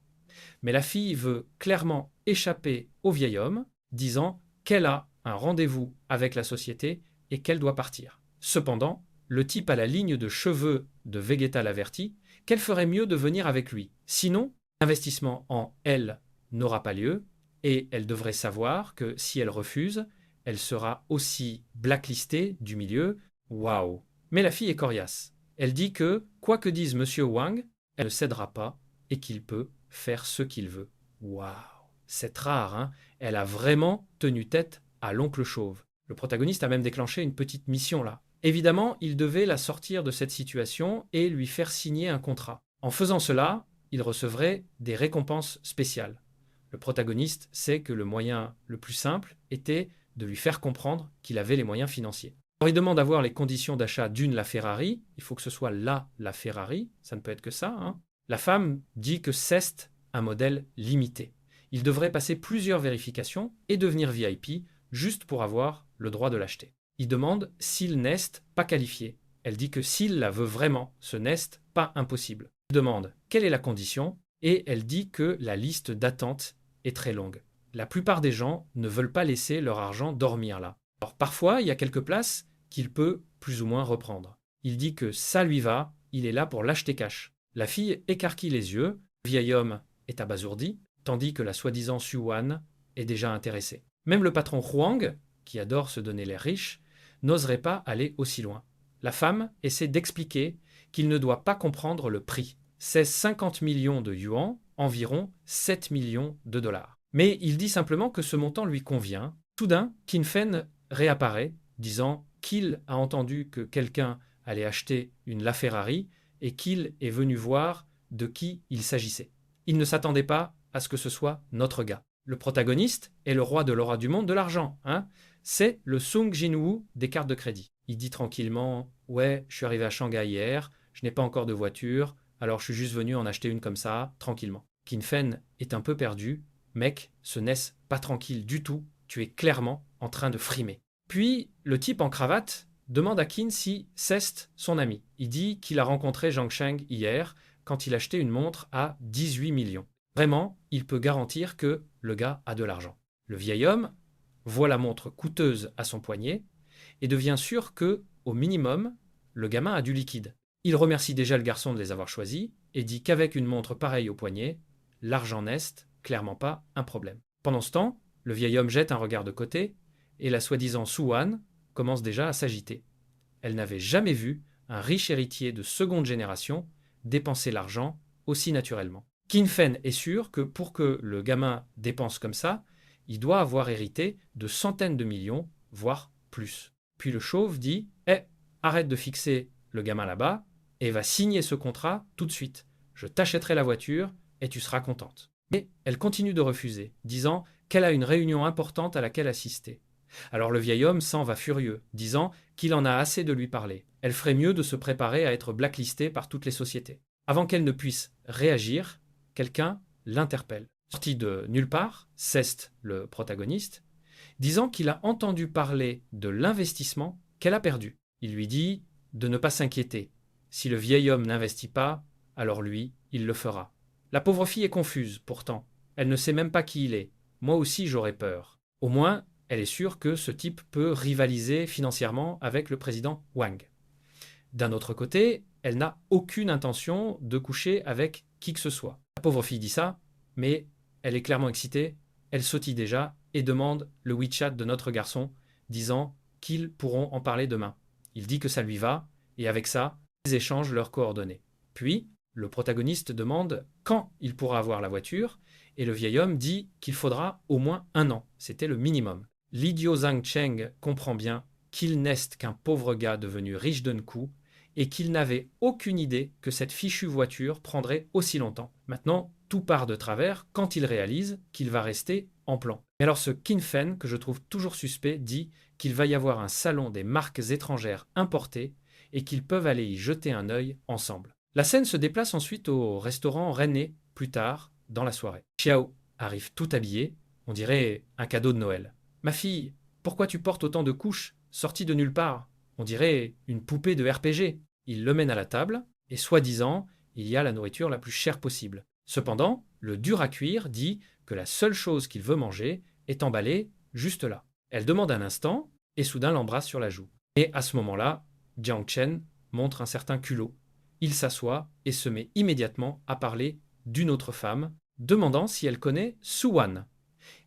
[SPEAKER 1] Mais la fille veut clairement échapper au vieil homme, disant qu'elle a un rendez-vous avec la société et qu'elle doit partir. Cependant, le type a la ligne de cheveux de végétal averti qu'elle ferait mieux de venir avec lui. Sinon, l'investissement en elle n'aura pas lieu et elle devrait savoir que si elle refuse, elle sera aussi blacklistée du milieu. Waouh! Mais la fille est coriace. Elle dit que, quoi que dise Monsieur Wang, elle ne cédera pas et qu'il peut faire ce qu'il veut. Waouh! C'est rare, hein? Elle a vraiment tenu tête à l'oncle chauve. Le protagoniste a même déclenché une petite mission là. Évidemment, il devait la sortir de cette situation et lui faire signer un contrat. En faisant cela, il recevrait des récompenses spéciales. Le protagoniste sait que le moyen le plus simple était de lui faire comprendre qu'il avait les moyens financiers. Alors il demande à voir les conditions d'achat d'une la Ferrari. Il faut que ce soit la Ferrari, ça ne peut être que ça, hein. La femme dit que c'est un modèle limité. Il devrait passer plusieurs vérifications et devenir VIP juste pour avoir le droit de l'acheter. Il demande s'il n'est pas qualifié. Elle dit que s'il la veut vraiment, ce n'est pas impossible. Il demande quelle est la condition et elle dit que la liste d'attente est très longue. La plupart des gens ne veulent pas laisser leur argent dormir là. Alors parfois, il y a quelques places qu'il peut plus ou moins reprendre. Il dit que ça lui va, il est là pour l'acheter cash. La fille écarquille les yeux, le vieil homme est abasourdi, tandis que la soi-disant Su-Wan est déjà intéressée. Même le patron Huang, qui adore se donner l'air riche, n'oserait pas aller aussi loin. La femme essaie d'expliquer qu'il ne doit pas comprendre le prix. C'est 50 millions de yuan, environ 7 millions de dollars. Mais il dit simplement que ce montant lui convient. Soudain, Qin Fen réapparaît, disant qu'il a entendu que quelqu'un allait acheter une LaFerrari et qu'il est venu voir de qui il s'agissait. Il ne s'attendait pas à ce que ce soit notre gars. Le protagoniste est le roi de l'aura du monde de l'argent, hein. C'est le Sung Jin-woo des cartes de crédit. Il dit tranquillement « Ouais, je suis arrivé à Shanghai hier, je n'ai pas encore de voiture, alors je suis juste venu en acheter une comme ça, tranquillement. » Qin Fen est un peu perdu. « Mec, ce n'est pas tranquille du tout, tu es clairement en train de frimer. » Puis, le type en cravate demande à Qin si c'est son ami. Il dit qu'il a rencontré Zhang Sheng hier quand il achetait une montre à 18 millions. Vraiment, il peut garantir que le gars a de l'argent. Le vieil homme voit la montre coûteuse à son poignet et devient sûr que, au minimum, le gamin a du liquide. Il remercie déjà le garçon de les avoir choisis et dit qu'avec une montre pareille au poignet, l'argent n'est clairement pas un problème. Pendant ce temps, le vieil homme jette un regard de côté et la soi-disant Su-Wan commence déjà à s'agiter. Elle n'avait jamais vu un riche héritier de seconde génération dépenser l'argent aussi naturellement. Qin Fen est sûr que pour que le gamin dépense comme ça, il doit avoir hérité de centaines de millions, voire plus. Puis le chauve dit « Eh, arrête de fixer le gamin là-bas et va signer ce contrat tout de suite. Je t'achèterai la voiture et tu seras contente. » Mais elle continue de refuser, disant qu'elle a une réunion importante à laquelle assister. Alors le vieil homme s'en va furieux, disant qu'il en a assez de lui parler. Elle ferait mieux de se préparer à être blacklistée par toutes les sociétés. Avant qu'elle ne puisse réagir, quelqu'un l'interpelle. Sorti de nulle part, c'est le protagoniste, disant qu'il a entendu parler de l'investissement qu'elle a perdu. Il lui dit de ne pas s'inquiéter. Si le vieil homme n'investit pas, alors lui, il le fera. La pauvre fille est confuse, pourtant. Elle ne sait même pas qui il est. Moi aussi, j'aurais peur. Au moins, elle est sûre que ce type peut rivaliser financièrement avec le président Wang. D'un autre côté, elle n'a aucune intention de coucher avec qui que ce soit. La pauvre fille dit ça, mais elle est clairement excitée, elle sautille déjà et demande le WeChat de notre garçon, disant qu'ils pourront en parler demain. Il dit que ça lui va, et avec ça, ils échangent leurs coordonnées. Puis, le protagoniste demande quand il pourra avoir la voiture, et le vieil homme dit qu'il faudra au moins 1 an. C'était le minimum. L'idiot Zhang Cheng comprend bien qu'il n'est qu'un pauvre gars devenu riche d'un coup et qu'il n'avait aucune idée que cette fichue voiture prendrait aussi longtemps. Maintenant, tout part de travers quand il réalise qu'il va rester en plan. Et alors ce Qin Fen, que je trouve toujours suspect, dit qu'il va y avoir un salon des marques étrangères importées et qu'ils peuvent aller y jeter un œil ensemble. La scène se déplace ensuite au restaurant René, plus tard, dans la soirée. Xiao arrive tout habillé, on dirait un cadeau de Noël. « Ma fille, pourquoi tu portes autant de couches, sorties de nulle part? On dirait une poupée de RPG. » Il le mène à la table, et soi-disant, il y a la nourriture la plus chère possible. Cependant, le dur à cuire dit que la seule chose qu'il veut manger est emballée juste là. Elle demande un instant, et soudain l'embrasse sur la joue. Et à ce moment-là, Jiang Chen montre un certain culot. Il s'assoit et se met immédiatement à parler d'une autre femme, demandant si elle connaît Su-Wan.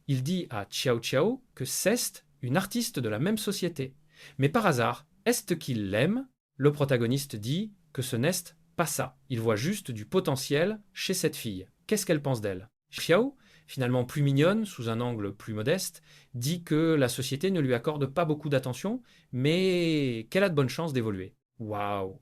[SPEAKER 1] Il dit à Xiao Xiao que c'est une artiste de la même société. Mais par hasard, est-ce qu'il l'aime? Le protagoniste dit que ce n'est pas ça. Il voit juste du potentiel chez cette fille. qu'est-ce qu'elle pense d'elle. Xiao, finalement plus mignonne, sous un angle plus modeste, dit que la société ne lui accorde pas beaucoup d'attention, mais qu'elle a de bonnes chances d'évoluer. Waouh!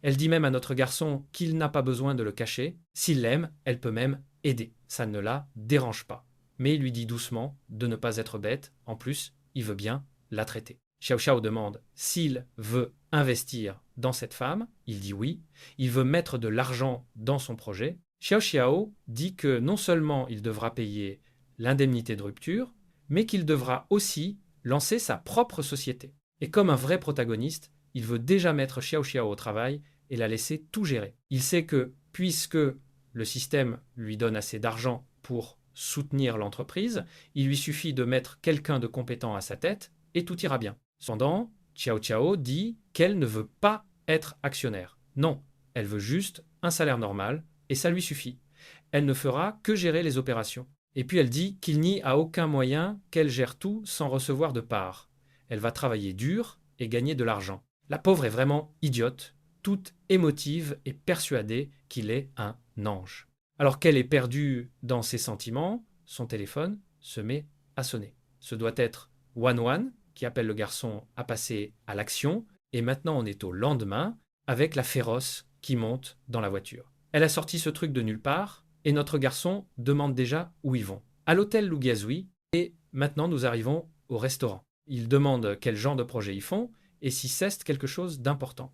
[SPEAKER 1] Elle dit même à notre garçon qu'il n'a pas besoin de le cacher. S'il l'aime, elle peut même aider. Ça ne la dérange pas. Mais il lui dit doucement de ne pas être bête. En plus, il veut bien la traiter. Xiao Xiao demande s'il veut investir dans cette femme. Il dit oui. Il veut mettre de l'argent dans son projet. Xiao Xiao dit que non seulement il devra payer l'indemnité de rupture, mais qu'il devra aussi lancer sa propre société. Et comme un vrai protagoniste, il veut déjà mettre Xiao Xiao au travail et la laisser tout gérer. Il sait que, puisque le système lui donne assez d'argent pour soutenir l'entreprise, il lui suffit de mettre quelqu'un de compétent à sa tête et tout ira bien. Cependant, Xiao Xiao dit qu'elle ne veut pas être actionnaire. Non, elle veut juste un salaire normal et ça lui suffit. Elle ne fera que gérer les opérations. Et puis elle dit qu'il n'y a aucun moyen qu'elle gère tout sans recevoir de part. Elle va travailler dur et gagner de l'argent. La pauvre est vraiment idiote, toute émotive et persuadée qu'il est un ange. Alors qu'elle est perdue dans ses sentiments, son téléphone se met à sonner. Ce doit être Wan Wan qui appelle le garçon à passer à l'action, et maintenant on est au lendemain avec la féroce qui monte dans la voiture. Elle a sorti ce truc de nulle part, et notre garçon demande déjà où ils vont. À l'hôtel Lugazoui, et maintenant nous arrivons au restaurant. Il demande quel genre de projet ils font, et si c'est quelque chose d'important.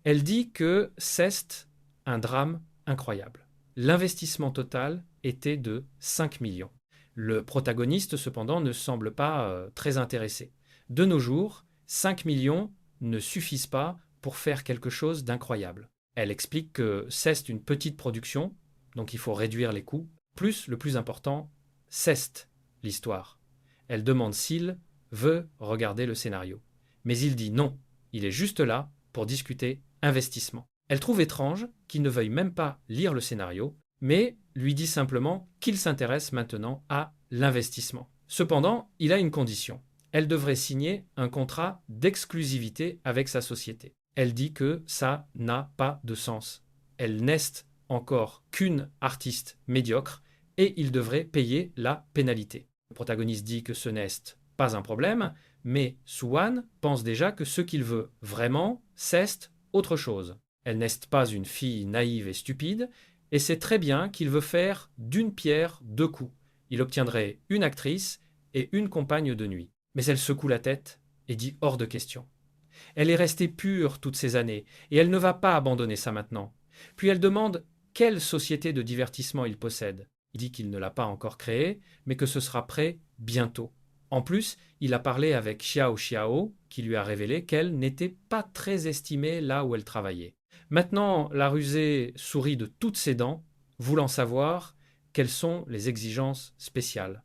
[SPEAKER 1] Elle dit que c'est un drame incroyable. L'investissement total était de 5 millions. Le protagoniste, cependant, ne semble pas très intéressé. De nos jours, 5 millions ne suffisent pas pour faire quelque chose d'incroyable. Elle explique que c'est une petite production, donc il faut réduire les coûts. Plus, le plus important, c'est l'histoire. Elle demande s'il veut regarder le scénario. Mais il dit non, il est juste là pour discuter investissement. Elle trouve étrange qu'il ne veuille même pas lire le scénario, mais lui dit simplement qu'il s'intéresse maintenant à l'investissement. Cependant, il a une condition. Elle devrait signer un contrat d'exclusivité avec sa société. Elle dit que ça n'a pas de sens. Elle n'est encore qu'une artiste médiocre et il devrait payer la pénalité. Le protagoniste dit que ce n'est pas un problème, mais Suwan pense déjà que ce qu'il veut vraiment, c'est autre chose. Elle n'est pas une fille naïve et stupide, et sait très bien qu'il veut faire d'une pierre deux coups. Il obtiendrait une actrice et une compagne de nuit. Mais elle secoue la tête et dit hors de question. Elle est restée pure toutes ces années, et elle ne va pas abandonner ça maintenant. Puis elle demande quelle société de divertissement il possède. Il dit qu'il ne l'a pas encore créée, mais que ce sera prêt bientôt. En plus, il a parlé avec Xiao Xiao, qui lui a révélé qu'elle n'était pas très estimée là où elle travaillait. Maintenant, la rusée sourit de toutes ses dents, voulant savoir quelles sont les exigences spéciales.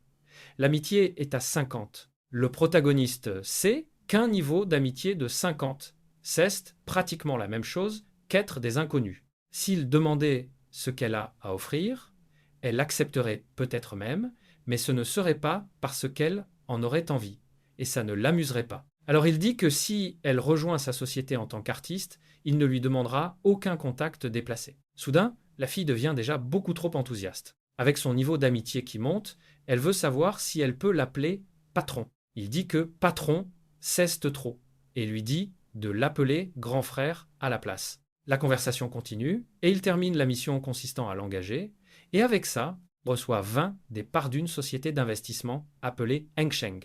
[SPEAKER 1] L'amitié est à 50. Le protagoniste sait qu'un niveau d'amitié de 50, c'est pratiquement la même chose qu'être des inconnus. S'il demandait ce qu'elle a à offrir, elle accepterait peut-être même, mais ce ne serait pas parce qu'elle en aurait envie, et ça ne l'amuserait pas. Alors il dit que si elle rejoint sa société en tant qu'artiste, il ne lui demandera aucun contact déplacé. Soudain, la fille devient déjà beaucoup trop enthousiaste. Avec son niveau d'amitié qui monte, elle veut savoir si elle peut l'appeler patron. Il dit que patron, c'est trop, et lui dit de l'appeler grand frère à la place. La conversation continue, et il termine la mission consistant à l'engager, et avec ça, reçoit 20 des parts d'une société d'investissement appelée Hengsheng.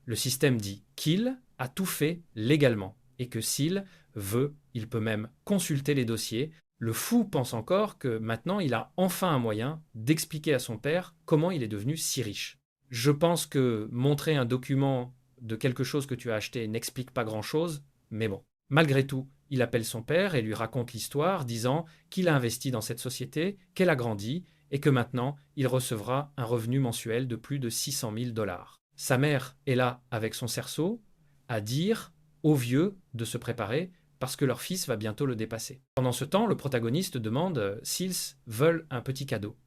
[SPEAKER 1] Le système dit qu'il a tout fait légalement, et que s'il veut, il peut même consulter les dossiers. Le fou pense encore que maintenant il a enfin un moyen d'expliquer à son père comment il est devenu si riche. Je pense que montrer un document de quelque chose que tu as acheté n'explique pas grand-chose, mais bon. Malgré tout, il appelle son père et lui raconte l'histoire, disant qu'il a investi dans cette société, qu'elle a grandi, et que maintenant il recevra un revenu mensuel de plus de 600 000 $. Sa mère est là avec son cerceau, à dire au vieux de se préparer, parce que leur fils va bientôt le dépasser. Pendant ce temps, le protagoniste demande s'ils veulent un petit cadeau,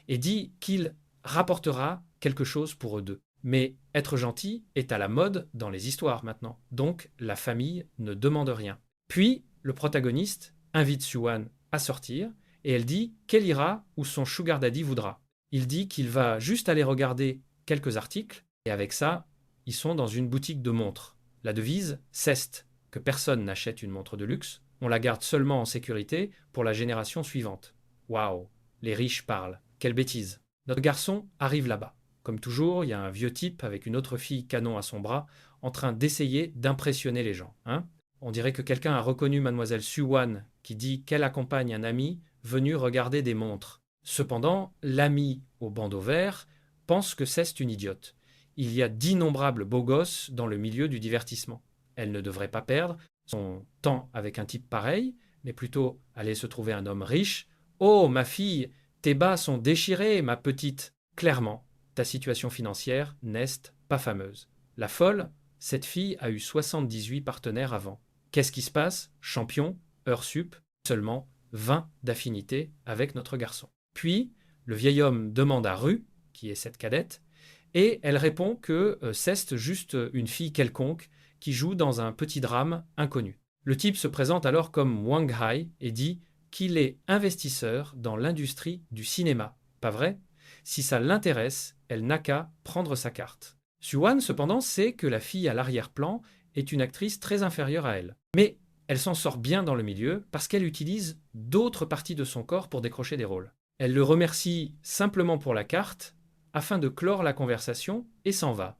[SPEAKER 1] et dit qu'il rapportera quelque chose pour eux deux. Mais être gentil est à la mode dans les histoires maintenant, donc la famille ne demande rien. Puis, le protagoniste invite Suwan à sortir, et elle dit qu'elle ira où son sugar daddy voudra. Il dit qu'il va juste aller regarder quelques articles, et avec ça, ils sont dans une boutique de montres. La devise, ceste, que personne n'achète une montre de luxe, on la garde seulement en sécurité pour la génération suivante. Waouh, les riches parlent, quelle bêtise. Notre garçon arrive là-bas. Comme toujours, il y a un vieux type avec une autre fille canon à son bras, en train d'essayer d'impressionner les gens. On dirait que quelqu'un a reconnu mademoiselle Suwan, qui dit qu'elle accompagne un ami venu regarder des montres. Cependant, l'ami au bandeau vert pense que c'est une idiote. Il y a d'innombrables beaux gosses dans le milieu du divertissement. Elle ne devrait pas perdre son temps avec un type pareil, mais plutôt aller se trouver un homme riche. Oh, ma fille, tes bas sont déchirés, ma petite. Clairement, ta situation financière n'est pas fameuse. La folle, cette fille a eu 78 partenaires avant. Qu'est-ce qui se passe? Champion, heure sup, seulement 20 d'affinités avec notre garçon. Puis, le vieil homme demande à Rue, qui est cette cadette, et elle répond que c'est juste une fille quelconque qui joue dans un petit drame inconnu. Le type se présente alors comme Wang Hai et dit qu'il est investisseur dans l'industrie du cinéma. Pas vrai? Si ça l'intéresse, elle n'a qu'à prendre sa carte. Suwan, cependant, sait que la fille à l'arrière-plan est une actrice très inférieure à elle. Mais elle s'en sort bien dans le milieu parce qu'elle utilise d'autres parties de son corps pour décrocher des rôles. Elle le remercie simplement pour la carte afin de clore la conversation et s'en va.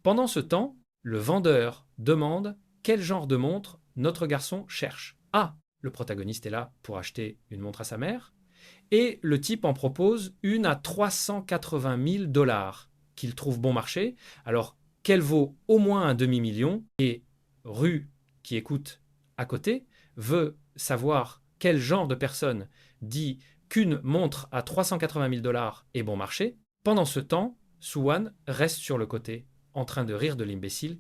[SPEAKER 1] Pendant ce temps, le vendeur demande quel genre de montre notre garçon cherche. Ah, le protagoniste est là pour acheter une montre à sa mère, et le type en propose une à 380 000 dollars qu'il trouve bon marché, alors qu'elle vaut au moins un demi-million, et Rue, qui écoute à côté, veut savoir quel genre de personne dit qu'une montre à 380 000 dollars est bon marché. Pendant ce temps, Suwan reste sur le côté, en train de rire de l'imbécile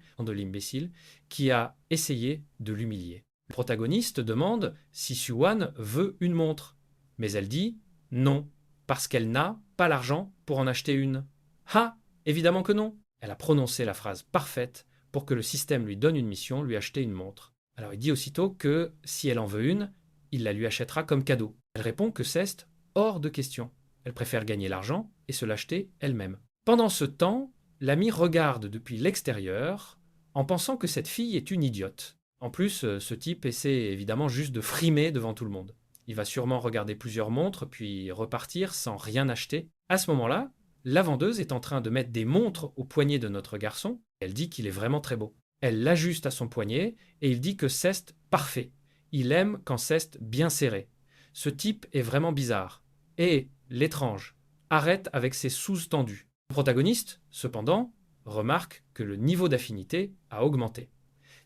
[SPEAKER 1] qui a essayé de l'humilier. Le protagoniste demande si Suwan veut une montre, mais elle dit non, parce qu'elle n'a pas l'argent pour en acheter une. Ah, évidemment que non. Elle a prononcé la phrase parfaite pour que le système lui donne une mission, lui acheter une montre. Alors il dit aussitôt que si elle en veut une, il la lui achètera comme cadeau. Elle répond que c'est hors de question. Elle préfère gagner l'argent et se l'acheter elle-même. Pendant ce temps, l'ami regarde depuis l'extérieur en pensant que cette fille est une idiote. En plus, ce type essaie évidemment juste de frimer devant tout le monde. Il va sûrement regarder plusieurs montres puis repartir sans rien acheter. À ce moment-là, la vendeuse est en train de mettre des montres au poignet de notre garçon. Elle dit qu'il est vraiment très beau. Elle l'ajuste à son poignet et il dit que c'est parfait. Il aime quand c'est bien serré. Ce type est vraiment bizarre. Et l'étrange arrête avec ses sous-tendus. Le protagoniste, cependant, remarque que le niveau d'affinité a augmenté.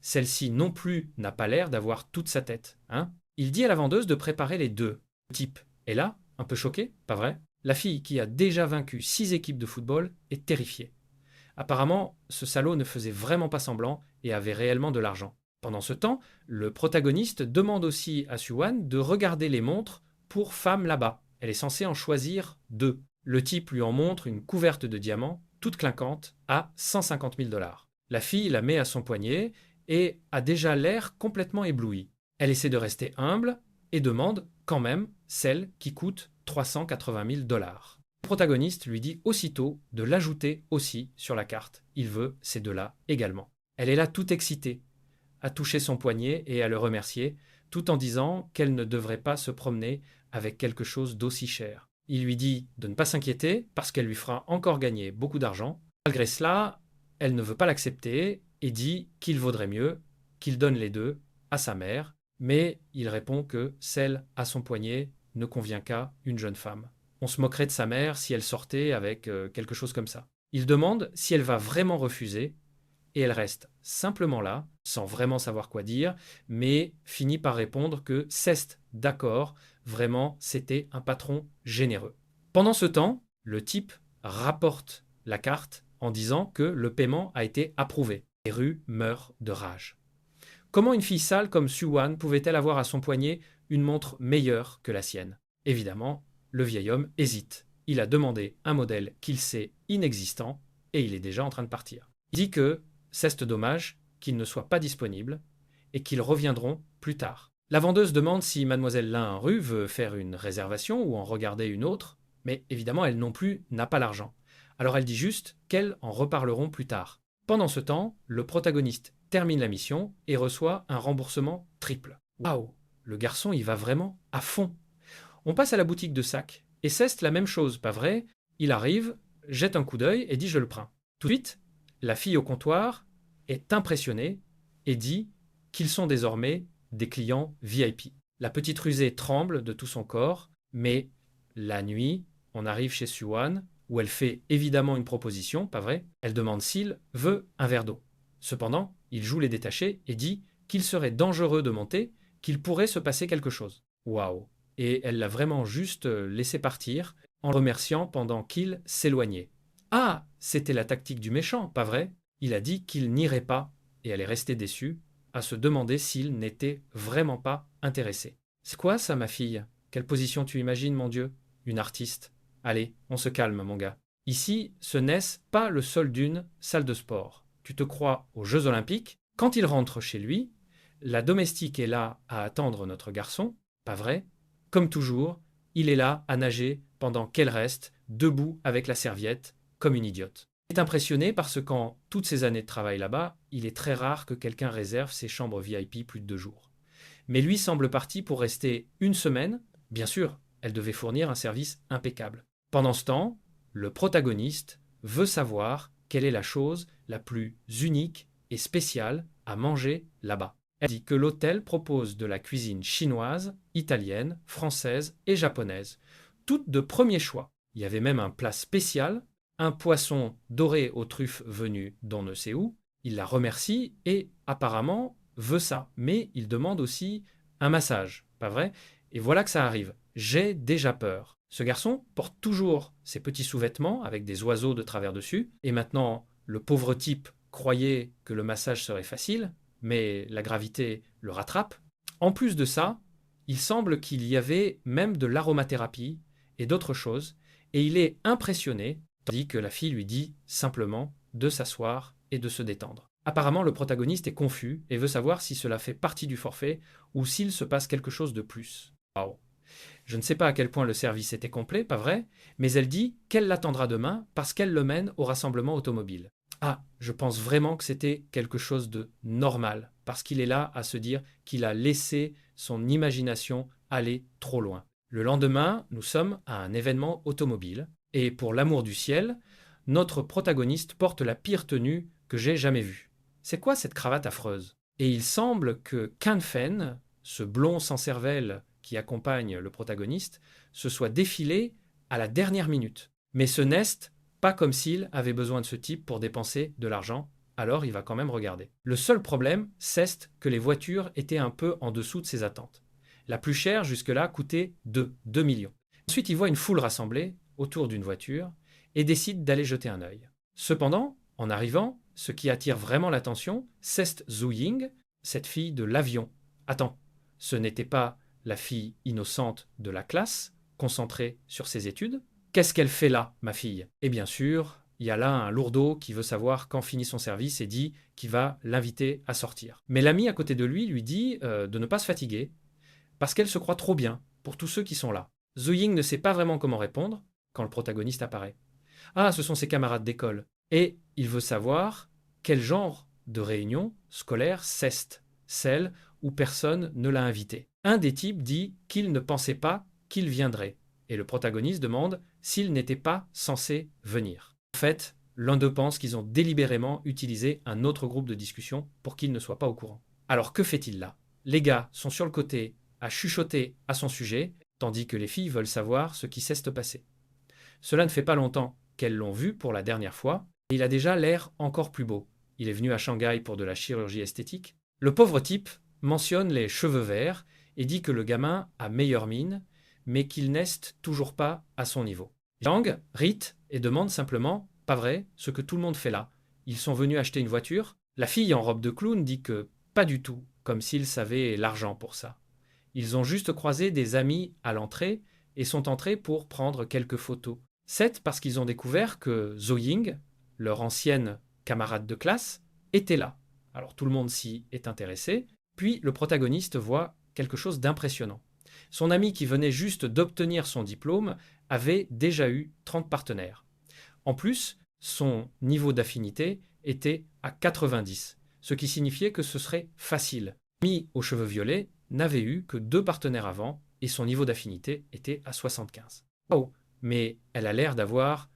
[SPEAKER 1] Celle-ci non plus n'a pas l'air d'avoir toute sa tête. Il dit à la vendeuse de préparer les deux. Le type est là, un peu choqué, pas vrai? La fille, qui a déjà vaincu 6 équipes de football, est terrifiée. Apparemment, ce salaud ne faisait vraiment pas semblant et avait réellement de l'argent. Pendant ce temps, le protagoniste demande aussi à Suwan de regarder les montres pour femmes là-bas. Elle est censée en choisir 2. Le type lui en montre une couverte de diamants, toute clinquante, à 150 000 dollars. La fille la met à son poignet et a déjà l'air complètement éblouie. Elle essaie de rester humble et demande quand même celle qui coûte 380 000 dollars. Le protagoniste lui dit aussitôt de l'ajouter aussi sur la carte. Il veut ces deux-là également. Elle est là toute excitée, à toucher son poignet et à le remercier, tout en disant qu'elle ne devrait pas se promener avec quelque chose d'aussi cher. Il lui dit de ne pas s'inquiéter parce qu'elle lui fera encore gagner beaucoup d'argent. Malgré cela, elle ne veut pas l'accepter et dit qu'il vaudrait mieux qu'il donne les deux à sa mère, mais il répond que celle à son poignet ne convient qu'à une jeune femme. On se moquerait de sa mère si elle sortait avec quelque chose comme ça. Il demande si elle va vraiment refuser et elle reste simplement là, sans vraiment savoir quoi dire, mais finit par répondre que c'est d'accord, vraiment c'était un patron généreux. Pendant ce temps, le type rapporte la carte en disant que le paiement a été approuvé. Et Rue meurt de rage. Comment une fille sale comme Suwan pouvait-elle avoir à son poignet une montre meilleure que la sienne? Évidemment, le vieil homme hésite. Il a demandé un modèle qu'il sait inexistant et il est déjà en train de partir. Il dit que c'est dommage qu'il ne soit pas disponible et qu'ils reviendront plus tard. La vendeuse demande si mademoiselle Lin-Rue veut faire une réservation ou en regarder une autre, mais évidemment elle non plus n'a pas l'argent. Alors elle dit juste qu'elles en reparleront plus tard. Pendant ce temps, le protagoniste termine la mission et reçoit un remboursement triple. Waouh! Le garçon y va vraiment à fond. On passe à la boutique de sacs, et Ceste la même chose, pas vrai? Il arrive, jette un coup d'œil et dit je le prends. Tout de suite, la fille au comptoir est impressionnée et dit qu'ils sont désormais des clients VIP. La petite rusée tremble de tout son corps, mais la nuit, on arrive chez Suan, où elle fait évidemment une proposition, pas vrai? Elle demande s'il veut un verre d'eau. Cependant, il joue les détachés et dit qu'il serait dangereux de monter, qu'il pourrait se passer quelque chose. Waouh! Et elle l'a vraiment juste laissé partir en le remerciant pendant qu'il s'éloignait. Ah, c'était la tactique du méchant, pas vrai? Il a dit qu'il n'irait pas, et elle est restée déçue, à se demander s'il n'était vraiment pas intéressé. C'est quoi ça, ma fille? Quelle position tu imagines, mon Dieu? Une artiste. Allez, on se calme, mon gars. Ici, ce n'est pas le sol d'une salle de sport. Tu te crois aux Jeux Olympiques. Quand il rentre chez lui, la domestique est là à attendre notre garçon, pas vrai? Comme toujours, il est là à nager pendant qu'elle reste debout avec la serviette, comme une idiote. Il est impressionné parce qu'en toutes ces années de travail là-bas, il est très rare que quelqu'un réserve ses chambres VIP plus de 2 jours. Mais lui semble parti pour rester une semaine. Bien sûr, elle devait fournir un service impeccable. Pendant ce temps, le protagoniste veut savoir quelle est la chose la plus unique et spéciale à manger là-bas. Elle dit que l'hôtel propose de la cuisine chinoise, italienne, française et japonaise, toutes de premier choix. Il y avait même un plat spécial, un poisson doré aux truffes venu d'on ne sait où. Il la remercie et apparemment veut ça, mais il demande aussi un massage, pas vrai? Et voilà que ça arrive. J'ai déjà peur. Ce garçon porte toujours ses petits sous-vêtements avec des oiseaux de travers dessus, et maintenant le pauvre type croyait que le massage serait facile, mais la gravité le rattrape. En plus de ça, il semble qu'il y avait même de l'aromathérapie et d'autres choses, et il est impressionné, tandis que la fille lui dit simplement de s'asseoir et de se détendre. Apparemment, le protagoniste est confus et veut savoir si cela fait partie du forfait ou s'il se passe quelque chose de plus. Waouh! Je ne sais pas à quel point le service était complet, pas vrai, mais elle dit qu'elle l'attendra demain parce qu'elle le mène au rassemblement automobile. Ah, je pense vraiment que c'était quelque chose de normal, parce qu'il est là à se dire qu'il a laissé son imagination aller trop loin. Le lendemain, nous sommes à un événement automobile, et pour l'amour du ciel, notre protagoniste porte la pire tenue que j'ai jamais vue. C'est quoi cette cravate affreuse? Et il semble que Canfen, ce blond sans cervelle qui accompagne le protagoniste, se soit défilé à la dernière minute. Mais ce n'est pas comme s'il avait besoin de ce type pour dépenser de l'argent, alors il va quand même regarder. Le seul problème, c'est que les voitures étaient un peu en dessous de ses attentes. La plus chère jusque-là coûtait 2 millions. Ensuite, il voit une foule rassemblée autour d'une voiture et décide d'aller jeter un œil. Cependant, en arrivant, ce qui attire vraiment l'attention, c'est Zhu Ying, cette fille de l'avion. Attends, ce n'était pas la fille innocente de la classe, concentrée sur ses études. Qu'est-ce qu'elle fait là, ma fille? Et bien sûr, il y a là un lourdeau qui veut savoir quand finit son service et dit qu'il va l'inviter à sortir. Mais l'ami à côté de lui dit de ne pas se fatiguer, parce qu'elle se croit trop bien pour tous ceux qui sont là. Zhu Ying ne sait pas vraiment comment répondre quand le protagoniste apparaît. Ah, ce sont ses camarades d'école. Et il veut savoir quel genre de réunion scolaire c'est celle où personne ne l'a invité. Un des types dit qu'il ne pensait pas qu'il viendrait. Et le protagoniste demande s'il n'était pas censé venir. En fait, l'un d'eux pense qu'ils ont délibérément utilisé un autre groupe de discussion pour qu'il ne soit pas au courant. Alors que fait-il là? Les gars sont sur le côté à chuchoter à son sujet, tandis que les filles veulent savoir ce qui s'est passé. Cela ne fait pas longtemps qu'elles l'ont vu pour la dernière fois, et il a déjà l'air encore plus beau. Il est venu à Shanghai pour de la chirurgie esthétique. Le pauvre type mentionne les cheveux verts et dit que le gamin a meilleure mine, mais qu'il n'est toujours pas à son niveau. Yang rit et demande simplement, pas vrai, ce que tout le monde fait là. Ils sont venus acheter une voiture. La fille en robe de clown dit que pas du tout, comme s'ils avaient l'argent pour ça. Ils ont juste croisé des amis à l'entrée et sont entrés pour prendre quelques photos. C'est parce qu'ils ont découvert que Zhu Ying, leur ancienne camarade de classe, était là. Alors tout le monde s'y est intéressé, puis le protagoniste voit quelque chose d'impressionnant. Son ami qui venait juste d'obtenir son diplôme avait déjà eu 30 partenaires. En plus, son niveau d'affinité était à 90, ce qui signifiait que ce serait facile. L'ami aux cheveux violets n'avait eu que 2 partenaires avant et son niveau d'affinité était à 75. Oh, mais elle a l'air d'avoir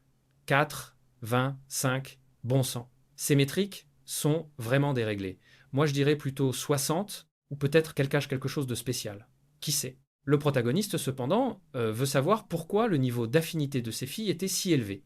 [SPEAKER 1] 4, 20, 5, bon sang. Ces métriques sont vraiment déréglées. Moi, je dirais plutôt 60, ou peut-être qu'elle cache quelque chose de spécial. Qui sait? Le protagoniste, cependant, veut savoir pourquoi le niveau d'affinité de ses filles était si élevé.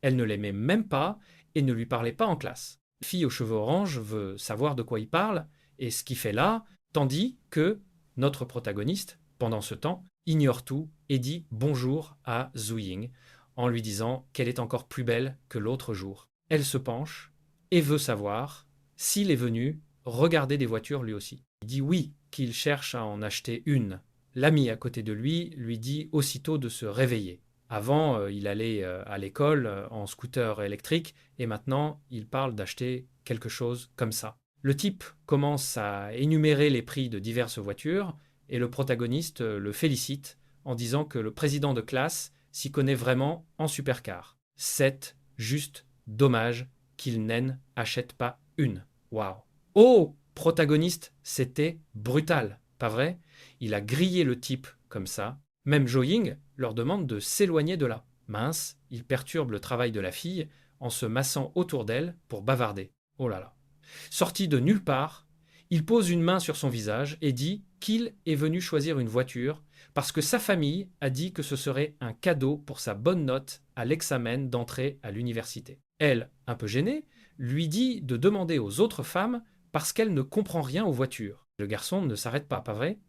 [SPEAKER 1] Elle ne l'aimait même pas et ne lui parlait pas en classe. La fille aux cheveux orange veut savoir de quoi il parle et ce qu'il fait là, tandis que notre protagoniste, pendant ce temps, ignore tout et dit bonjour à Zhu Ying en lui disant qu'elle est encore plus belle que l'autre jour. Elle se penche et veut savoir s'il est venu regarder des voitures lui aussi. Il dit oui, qu'il cherche à en acheter une. L'ami à côté de lui dit aussitôt de se réveiller. Avant, il allait à l'école en scooter électrique et maintenant, il parle d'acheter quelque chose comme ça. Le type commence à énumérer les prix de diverses voitures et le protagoniste le félicite en disant que le président de classe s'y connaît vraiment en supercar. C'est juste dommage qu'il n'en achète pas une. Waouh! Oh! Protagoniste, c'était brutal, pas vrai? Il a grillé le type comme ça. Même Zhou Ying leur demande de s'éloigner de là. Mince, il perturbe le travail de la fille en se massant autour d'elle pour bavarder. Oh là là. Sorti de nulle part, il pose une main sur son visage et dit qu'il est venu choisir une voiture parce que sa famille a dit que ce serait un cadeau pour sa bonne note à l'examen d'entrée à l'université. Elle, un peu gênée, lui dit de demander aux autres femmes parce qu'elle ne comprend rien aux voitures. Le garçon ne s'arrête pas vrai?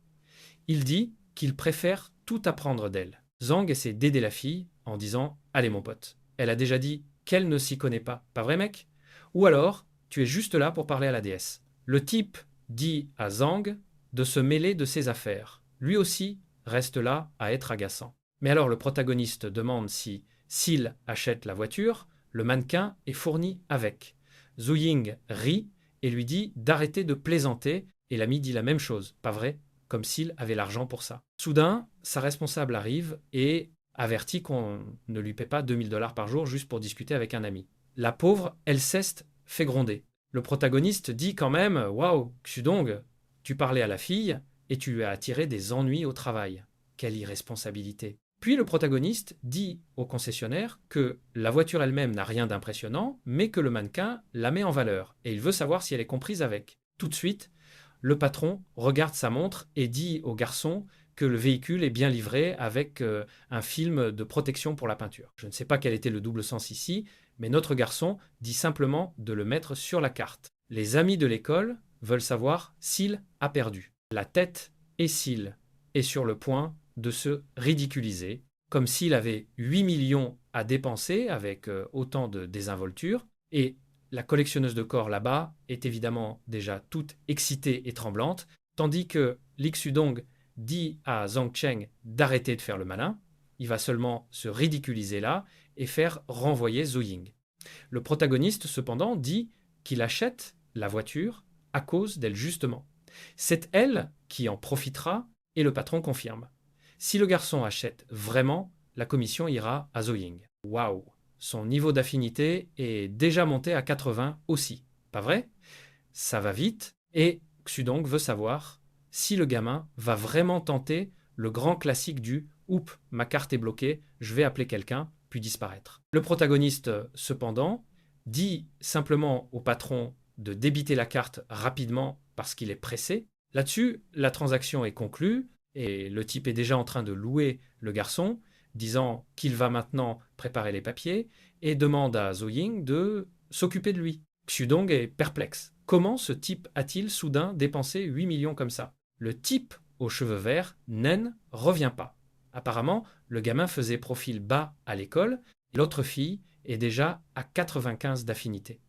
[SPEAKER 1] Il dit qu'il préfère tout apprendre d'elle. Zhang essaie d'aider la fille en disant « Allez mon pote, elle a déjà dit qu'elle ne s'y connaît pas vrai mec? Ou alors, tu es juste là pour parler à la déesse. » Le type dit à Zhang de se mêler de ses affaires. Lui aussi reste là à être agaçant. Mais alors le protagoniste demande si, s'il achète la voiture, le mannequin est fourni avec. Zhu Ying rit et lui dit d'arrêter de plaisanter et l'ami dit la même chose, pas vrai? Comme s'il avait l'argent pour ça. Soudain, sa responsable arrive et avertit qu'on ne lui paie pas 2000 $ par jour juste pour discuter avec un ami. La pauvre Alceste fait gronder. Le protagoniste dit quand même « Waouh, Xudong, tu parlais à la fille et tu lui as attiré des ennuis au travail. Quelle irresponsabilité !» Puis le protagoniste dit au concessionnaire que la voiture elle-même n'a rien d'impressionnant, mais que le mannequin la met en valeur et il veut savoir si elle est comprise avec. Tout de suite, le patron regarde sa montre et dit au garçon que le véhicule est bien livré avec un film de protection pour la peinture. Je ne sais pas quel était le double sens ici, mais notre garçon dit simplement de le mettre sur la carte. Les amis de l'école veulent savoir s'il a perdu. La tête et s'il est sur le point de se ridiculiser, comme s'il avait 8 millions à dépenser avec autant de désinvolture, et la collectionneuse de corps là-bas est évidemment déjà toute excitée et tremblante, tandis que Li Xudong dit à Zhang Cheng d'arrêter de faire le malin, il va seulement se ridiculiser là et faire renvoyer Zhu Ying. Le protagoniste, cependant, dit qu'il achète la voiture à cause d'elle justement. C'est elle qui en profitera et le patron confirme. Si le garçon achète vraiment, la commission ira à Zhu Ying. Waouh! Son niveau d'affinité est déjà monté à 80 aussi. Pas vrai? Ça va vite et Xudong veut savoir si le gamin va vraiment tenter le grand classique du « Oups, ma carte est bloquée, je vais appeler quelqu'un » puis disparaître. Le protagoniste, cependant, dit simplement au patron de débiter la carte rapidement parce qu'il est pressé. Là-dessus, la transaction est conclue et le type est déjà en train de louer le garçon, disant qu'il va maintenant préparer les papiers et demande à Zhou Ying de s'occuper de lui. Xudong est perplexe. Comment ce type a-t-il soudain dépensé 8 millions comme ça? Le type aux cheveux verts, Nen, revient pas. Apparemment, le gamin faisait profil bas à l'école et l'autre fille est déjà à 95 d'affinité.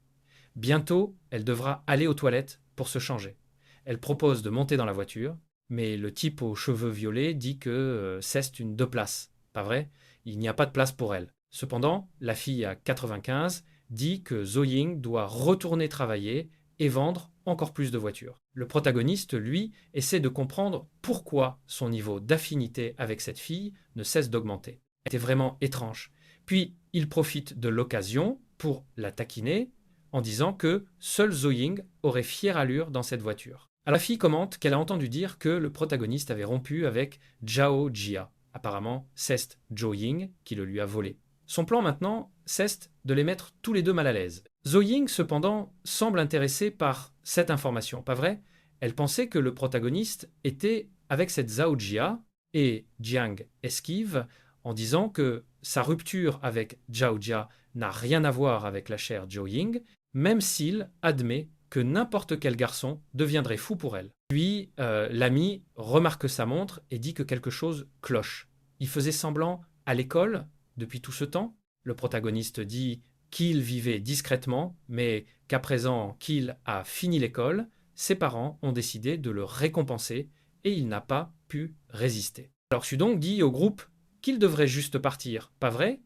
[SPEAKER 1] Bientôt, elle devra aller aux toilettes pour se changer. Elle propose de monter dans la voiture, mais le type aux cheveux violets dit que c'est une 2 places. Pas vrai? Il n'y a pas de place pour elle. Cependant, la fille à 95 dit que Zhou Ying doit retourner travailler et vendre encore plus de voitures. Le protagoniste, lui, essaie de comprendre pourquoi son niveau d'affinité avec cette fille ne cesse d'augmenter. C'était vraiment étrange. Puis, il profite de l'occasion pour la taquiner en disant que seul Zhou-Ying aurait fière allure dans cette voiture. Alors, la fille commente qu'elle a entendu dire que le protagoniste avait rompu avec Zhao Jia. Apparemment, c'est Zhou-Ying qui le lui a volé. Son plan maintenant, c'est de les mettre tous les deux mal à l'aise. Zhou-Ying, cependant, semble intéressée par cette information, pas vrai? Elle pensait que le protagoniste était avec cette Zhao Jia et Jiang esquive en disant que sa rupture avec Zhao Jia n'a rien à voir avec la chère Zhou-Ying, même s'il admet que n'importe quel garçon deviendrait fou pour elle. Puis, l'ami remarque sa montre et dit que quelque chose cloche. Il faisait semblant à l'école depuis tout ce temps. Le protagoniste dit qu'il vivait discrètement, mais qu'à présent qu'il a fini l'école, ses parents ont décidé de le récompenser et il n'a pas pu résister. Alors Sudong dit au groupe qu'il devrait juste partir, pas vrai?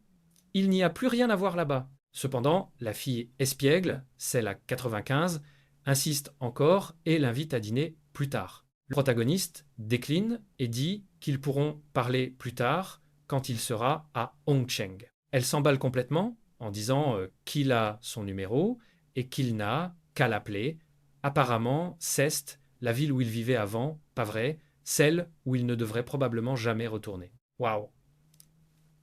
[SPEAKER 1] Il n'y a plus rien à voir là-bas. Cependant, la fille espiègle, celle à 95, insiste encore et l'invite à dîner plus tard. Le protagoniste décline et dit qu'ils pourront parler plus tard quand il sera à Hongcheng. Elle s'emballe complètement en disant qu'il a son numéro et qu'il n'a qu'à l'appeler. Apparemment, c'est la ville où il vivait avant, pas vrai, celle où il ne devrait probablement jamais retourner. Waouh!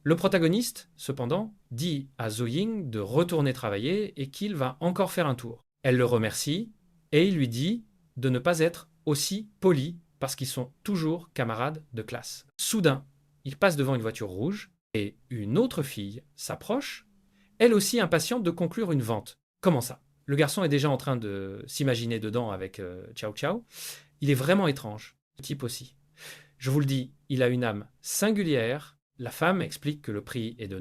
[SPEAKER 1] Le protagoniste, cependant, dit à Zhou-Ying de retourner travailler et qu'il va encore faire un tour. Elle le remercie et il lui dit de ne pas être aussi poli parce qu'ils sont toujours camarades de classe. Soudain, il passe devant une voiture rouge et une autre fille s'approche, elle aussi impatiente de conclure une vente. Comment ça? Le garçon est déjà en train de s'imaginer dedans avec Ciao Ciao. Il est vraiment étrange, ce type aussi. Je vous le dis, il a une âme singulière. La femme explique que le prix est de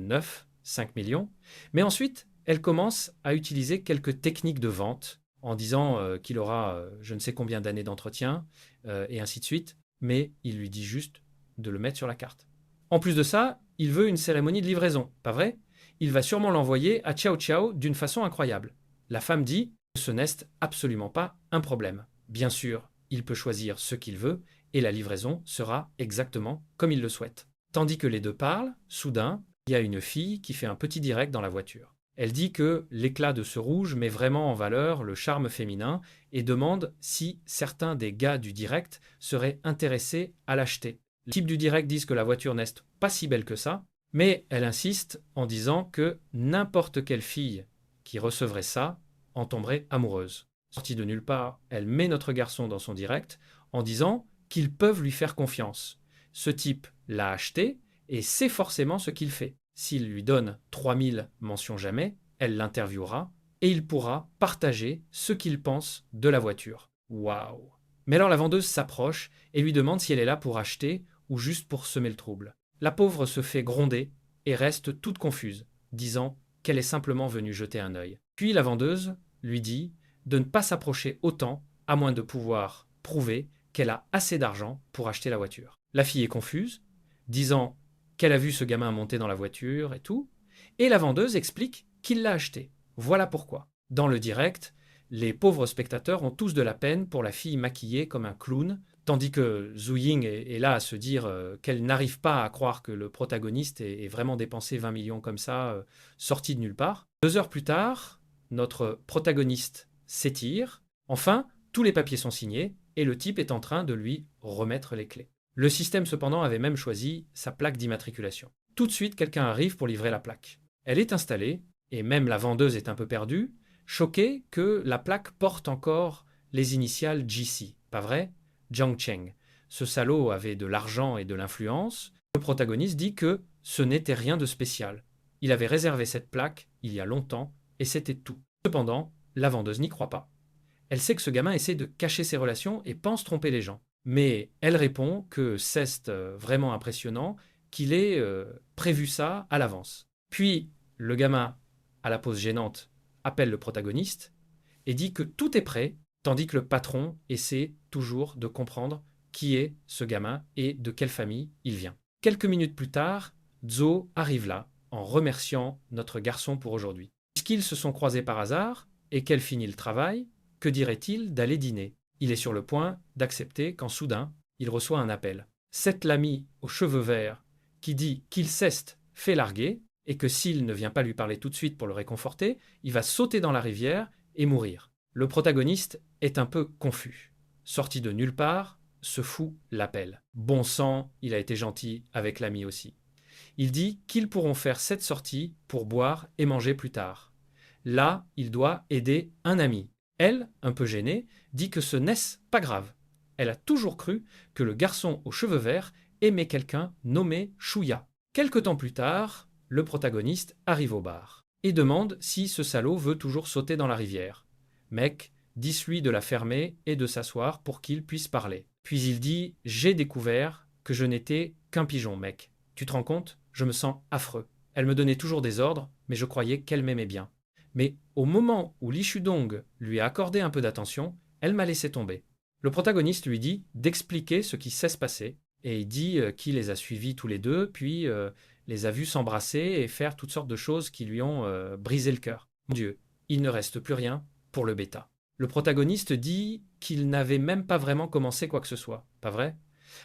[SPEAKER 1] 5 millions, mais ensuite, elle commence à utiliser quelques techniques de vente en disant qu'il aura je ne sais combien d'années d'entretien, et ainsi de suite, mais il lui dit juste de le mettre sur la carte. En plus de ça, il veut une cérémonie de livraison, pas vrai? Il va sûrement l'envoyer à Ciao Ciao d'une façon incroyable. La femme dit que ce n'est absolument pas un problème. Bien sûr, il peut choisir ce qu'il veut, et la livraison sera exactement comme il le souhaite. Tandis que les deux parlent, soudain, il y a une fille qui fait un petit direct dans la voiture. Elle dit que l'éclat de ce rouge met vraiment en valeur le charme féminin et demande si certains des gars du direct seraient intéressés à l'acheter. Les types du direct disent que la voiture n'est pas si belle que ça, mais elle insiste en disant que n'importe quelle fille qui recevrait ça en tomberait amoureuse. Sortie de nulle part, elle met notre garçon dans son direct en disant qu'ils peuvent lui faire confiance. Ce type l'a acheté et sait forcément ce qu'il fait. S'il lui donne 3000 mentions jamais, elle l'interviewera et il pourra partager ce qu'il pense de la voiture. Waouh! Mais alors la vendeuse s'approche et lui demande si elle est là pour acheter ou juste pour semer le trouble. La pauvre se fait gronder et reste toute confuse, disant qu'elle est simplement venue jeter un œil. Puis la vendeuse lui dit de ne pas s'approcher autant, à moins de pouvoir prouver qu'elle a assez d'argent pour acheter la voiture. La fille est confuse, disant qu'elle a vu ce gamin monter dans la voiture et tout, et la vendeuse explique qu'il l'a acheté. Voilà pourquoi. Dans le direct, les pauvres spectateurs ont tous de la peine pour la fille maquillée comme un clown, tandis que Zhou-Ying est là à se dire qu'elle n'arrive pas à croire que le protagoniste ait vraiment dépensé 20 millions comme ça, sorti de nulle part. 2 heures plus tard, notre protagoniste s'étire. Enfin, tous les papiers sont signés et le type est en train de lui remettre les clés. Le système cependant avait même choisi sa plaque d'immatriculation. Tout de suite, quelqu'un arrive pour livrer la plaque. Elle est installée et même la vendeuse est un peu perdue, choquée que la plaque porte encore les initiales GC. Pas vrai? Jiang Cheng. Ce salaud avait de l'argent et de l'influence. Le protagoniste dit que ce n'était rien de spécial. Il avait réservé cette plaque il y a longtemps et c'était tout. Cependant, la vendeuse n'y croit pas. Elle sait que ce gamin essaie de cacher ses relations et pense tromper les gens. Mais elle répond que c'est vraiment impressionnant, qu'il ait prévu ça à l'avance. Puis le gamin, à la pause gênante, appelle le protagoniste et dit que tout est prêt, tandis que le patron essaie toujours de comprendre qui est ce gamin et de quelle famille il vient. Quelques minutes plus tard, Zhou arrive là, en remerciant notre garçon pour aujourd'hui. Puisqu'ils se sont croisés par hasard et qu'elle finit le travail, que dirait-il d'aller dîner? Il est sur le point d'accepter quand soudain, il reçoit un appel. C'est l'ami aux cheveux verts qui dit qu'il Ceste fait larguer et que s'il ne vient pas lui parler tout de suite pour le réconforter, il va sauter dans la rivière et mourir. Le protagoniste est un peu confus. Sorti de nulle part, ce fou l'appelle. Bon sang, il a été gentil avec l'ami aussi. Il dit qu'ils pourront faire cette sortie pour boire et manger plus tard. Là, il doit aider un ami. Elle, un peu gênée, dit que ce n'est pas grave. Elle a toujours cru que le garçon aux cheveux verts aimait quelqu'un nommé Chouya. Quelque temps plus tard, le protagoniste arrive au bar et demande si ce salaud veut toujours sauter dans la rivière. Mec dit-lui de la fermer et de s'asseoir pour qu'il puisse parler. Puis il dit « J'ai découvert que je n'étais qu'un pigeon, mec. Tu te rends compte? Je me sens affreux. Elle me donnait toujours des ordres, mais je croyais qu'elle m'aimait bien. Mais au moment où Li Shudong lui a accordé un peu d'attention, elle m'a laissé tomber. » Le protagoniste lui dit d'expliquer ce qui s'est passé, et il dit qu'il les a suivis tous les deux, puis les a vus s'embrasser et faire toutes sortes de choses qui lui ont brisé le cœur. Mon Dieu, il ne reste plus rien pour le bêta. Le protagoniste dit qu'il n'avait même pas vraiment commencé quoi que ce soit, pas vrai?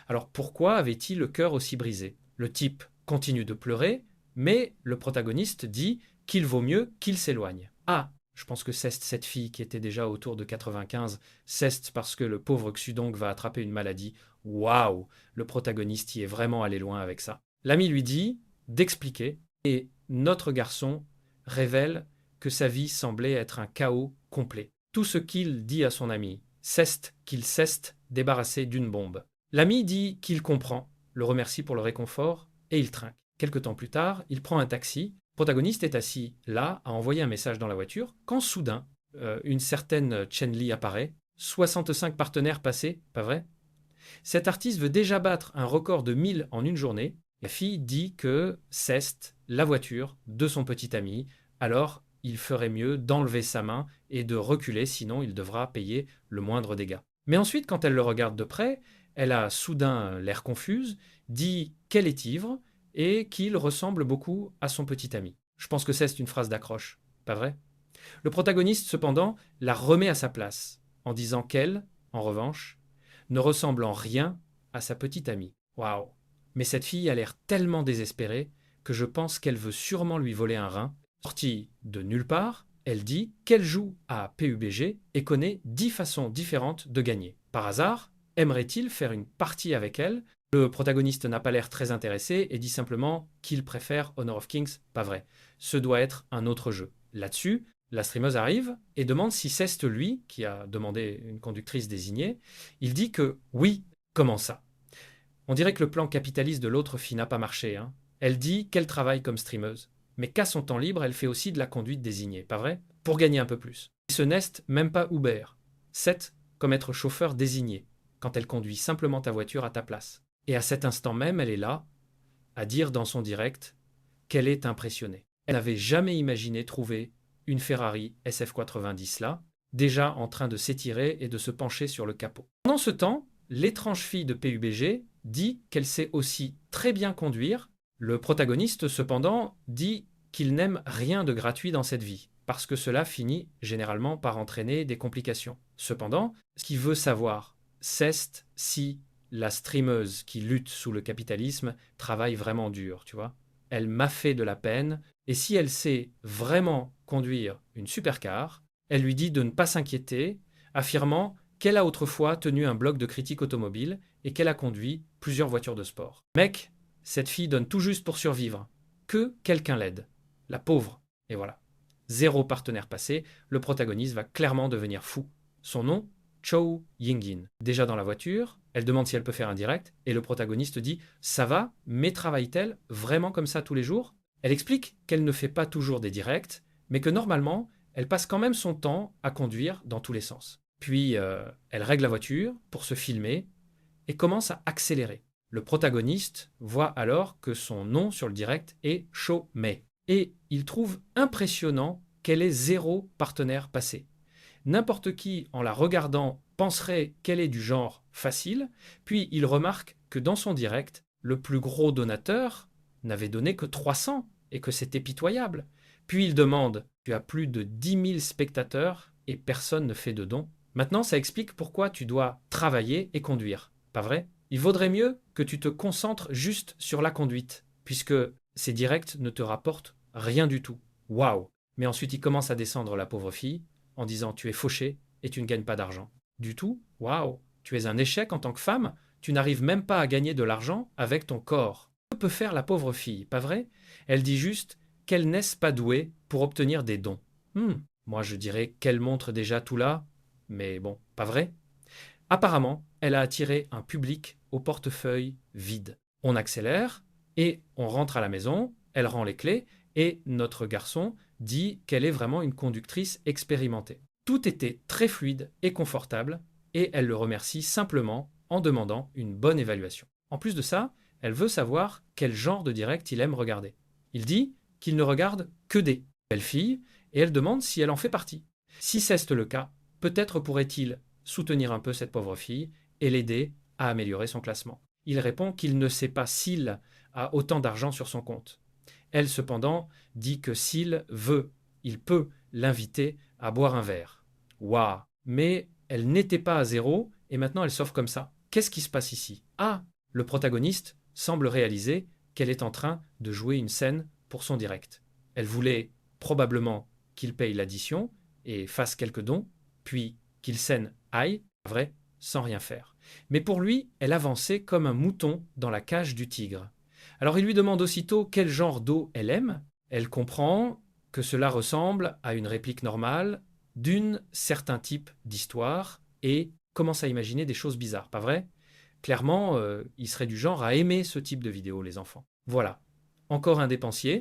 [SPEAKER 1] Alors pourquoi avait-il le cœur aussi brisé? Le type continue de pleurer, mais le protagoniste dit qu'il vaut mieux qu'il s'éloigne. Ah, je pense que Ceste, cette fille qui était déjà autour de 95, Ceste parce que le pauvre Xudong va attraper une maladie. Waouh, le protagoniste y est vraiment allé loin avec ça. L'ami lui dit d'expliquer, et notre garçon révèle que sa vie semblait être un chaos complet. Tout ce qu'il dit à son ami, Ceste qu'il Ceste débarrassé d'une bombe. L'ami dit qu'il comprend, le remercie pour le réconfort, et il trinque. Quelque temps plus tard, il prend un taxi. Le protagoniste est assis là, à envoyer un message dans la voiture, quand soudain, une certaine Chen Li apparaît. 65 partenaires passés, pas vrai? Cet artiste veut déjà battre un record de 1000 en une journée. La fille dit que Ceste la voiture de son petit ami, alors il ferait mieux d'enlever sa main et de reculer, sinon il devra payer le moindre dégât. Mais ensuite, quand elle le regarde de près, elle a soudain l'air confuse, dit qu'elle est ivre et qu'il ressemble beaucoup à son petit ami. Je pense que c'est une phrase d'accroche, pas vrai? Le protagoniste, cependant, la remet à sa place, en disant qu'elle, en revanche, ne ressemble en rien à sa petite amie. Waouh! Mais cette fille a l'air tellement désespérée que je pense qu'elle veut sûrement lui voler un rein. Sortie de nulle part, elle dit qu'elle joue à PUBG et connaît 10 façons différentes de gagner. Par hasard, aimerait-il faire une partie avec elle? Le protagoniste n'a pas l'air très intéressé et dit simplement qu'il préfère Honor of Kings. Pas vrai. Ce doit être un autre jeu. Là-dessus, la streameuse arrive et demande si Ceste, lui, qui a demandé une conductrice désignée, il dit que oui, comment ça? On dirait que le plan capitaliste de l'autre fille n'a pas marché. Hein. Elle dit qu'elle travaille comme streameuse, mais qu'à son temps libre, elle fait aussi de la conduite désignée, pas vrai? Pour gagner un peu plus. Et ce n'est même pas Uber. C'est comme être chauffeur désigné, quand elle conduit simplement ta voiture à ta place. Et à cet instant même, elle est là, à dire dans son direct qu'elle est impressionnée. Elle n'avait jamais imaginé trouver une Ferrari SF90 là, déjà en train de s'étirer et de se pencher sur le capot. Pendant ce temps, l'étrange fille de PUBG dit qu'elle sait aussi très bien conduire. Le protagoniste, cependant, dit qu'il n'aime rien de gratuit dans cette vie, parce que cela finit généralement par entraîner des complications. Cependant, ce qu'il veut savoir, c'est si la streameuse qui lutte sous le capitalisme travaille vraiment dur, tu vois. Elle m'a fait de la peine, et si elle sait vraiment conduire une supercar, elle lui dit de ne pas s'inquiéter, affirmant qu'elle a autrefois tenu un blog de critique automobile et qu'elle a conduit plusieurs voitures de sport. Mec, cette fille donne tout juste pour survivre. Que quelqu'un l'aide. La pauvre. Et voilà. 0 partenaire passé, le protagoniste va clairement devenir fou. Son nom, Chou Yingyin. Déjà dans la voiture, elle demande si elle peut faire un direct, et le protagoniste dit « Ça va, mais travaille-t-elle vraiment comme ça tous les jours ?» Elle explique qu'elle ne fait pas toujours des directs, mais que normalement, elle passe quand même son temps à conduire dans tous les sens. Puis, elle règle la voiture pour se filmer et commence à accélérer. Le protagoniste voit alors que son nom sur le direct est Chou Mei. Et il trouve impressionnant qu'elle ait 0 partenaire passé. N'importe qui, en la regardant, penserait qu'elle est du genre facile, puis il remarque que dans son direct, le plus gros donateur n'avait donné que 300 et que c'était pitoyable. Puis il demande « Tu as plus de 10 000 spectateurs et personne ne fait de dons ?» Maintenant, ça explique pourquoi tu dois travailler et conduire. Pas vrai? Il vaudrait mieux que tu te concentres juste sur la conduite, puisque ces directs ne te rapportent rien du tout. Waouh! Mais ensuite, il commence à descendre la pauvre fille en disant tu es fauché et tu ne gagnes pas d'argent. Du tout? Waouh! Tu es un échec en tant que femme, tu n'arrives même pas à gagner de l'argent avec ton corps. Que peut faire la pauvre fille, pas vrai? Elle dit juste qu'elle n'est pas douée pour obtenir des dons. Moi je dirais qu'elle montre déjà tout là, mais bon, pas vrai? Apparemment, elle a attiré un public au portefeuille vide. On accélère et on rentre à la maison, elle rend les clés et notre garçon dit qu'elle est vraiment une conductrice expérimentée. Tout était très fluide et confortable et elle le remercie simplement en demandant une bonne évaluation. En plus de ça, elle veut savoir quel genre de direct il aime regarder. Il dit qu'il ne regarde que des belles filles et elle demande si elle en fait partie. Si c'est le cas, peut-être pourrait-il soutenir un peu cette pauvre fille et l'aider à améliorer son classement. Il répond qu'il ne sait pas s'il a autant d'argent sur son compte. Elle, cependant, dit que s'il veut, il peut l'inviter à boire un verre. Waouh! Mais elle n'était pas à zéro et maintenant elle s'offre comme ça. Qu'est-ce qui se passe ici? Ah! Le protagoniste semble réaliser qu'elle est en train de jouer une scène pour son direct. Elle voulait probablement qu'il paye l'addition et fasse quelques dons, puis qu'il scène aille, vrai, sans rien faire. Mais pour lui, elle avançait comme un mouton dans la cage du tigre. Alors il lui demande aussitôt quel genre d'eau elle aime. Elle comprend que cela ressemble à une réplique normale d'une certain type d'histoire et commence à imaginer des choses bizarres, pas vrai? Clairement, il serait du genre à aimer ce type de vidéo, les enfants. Voilà. Encore un dépensier,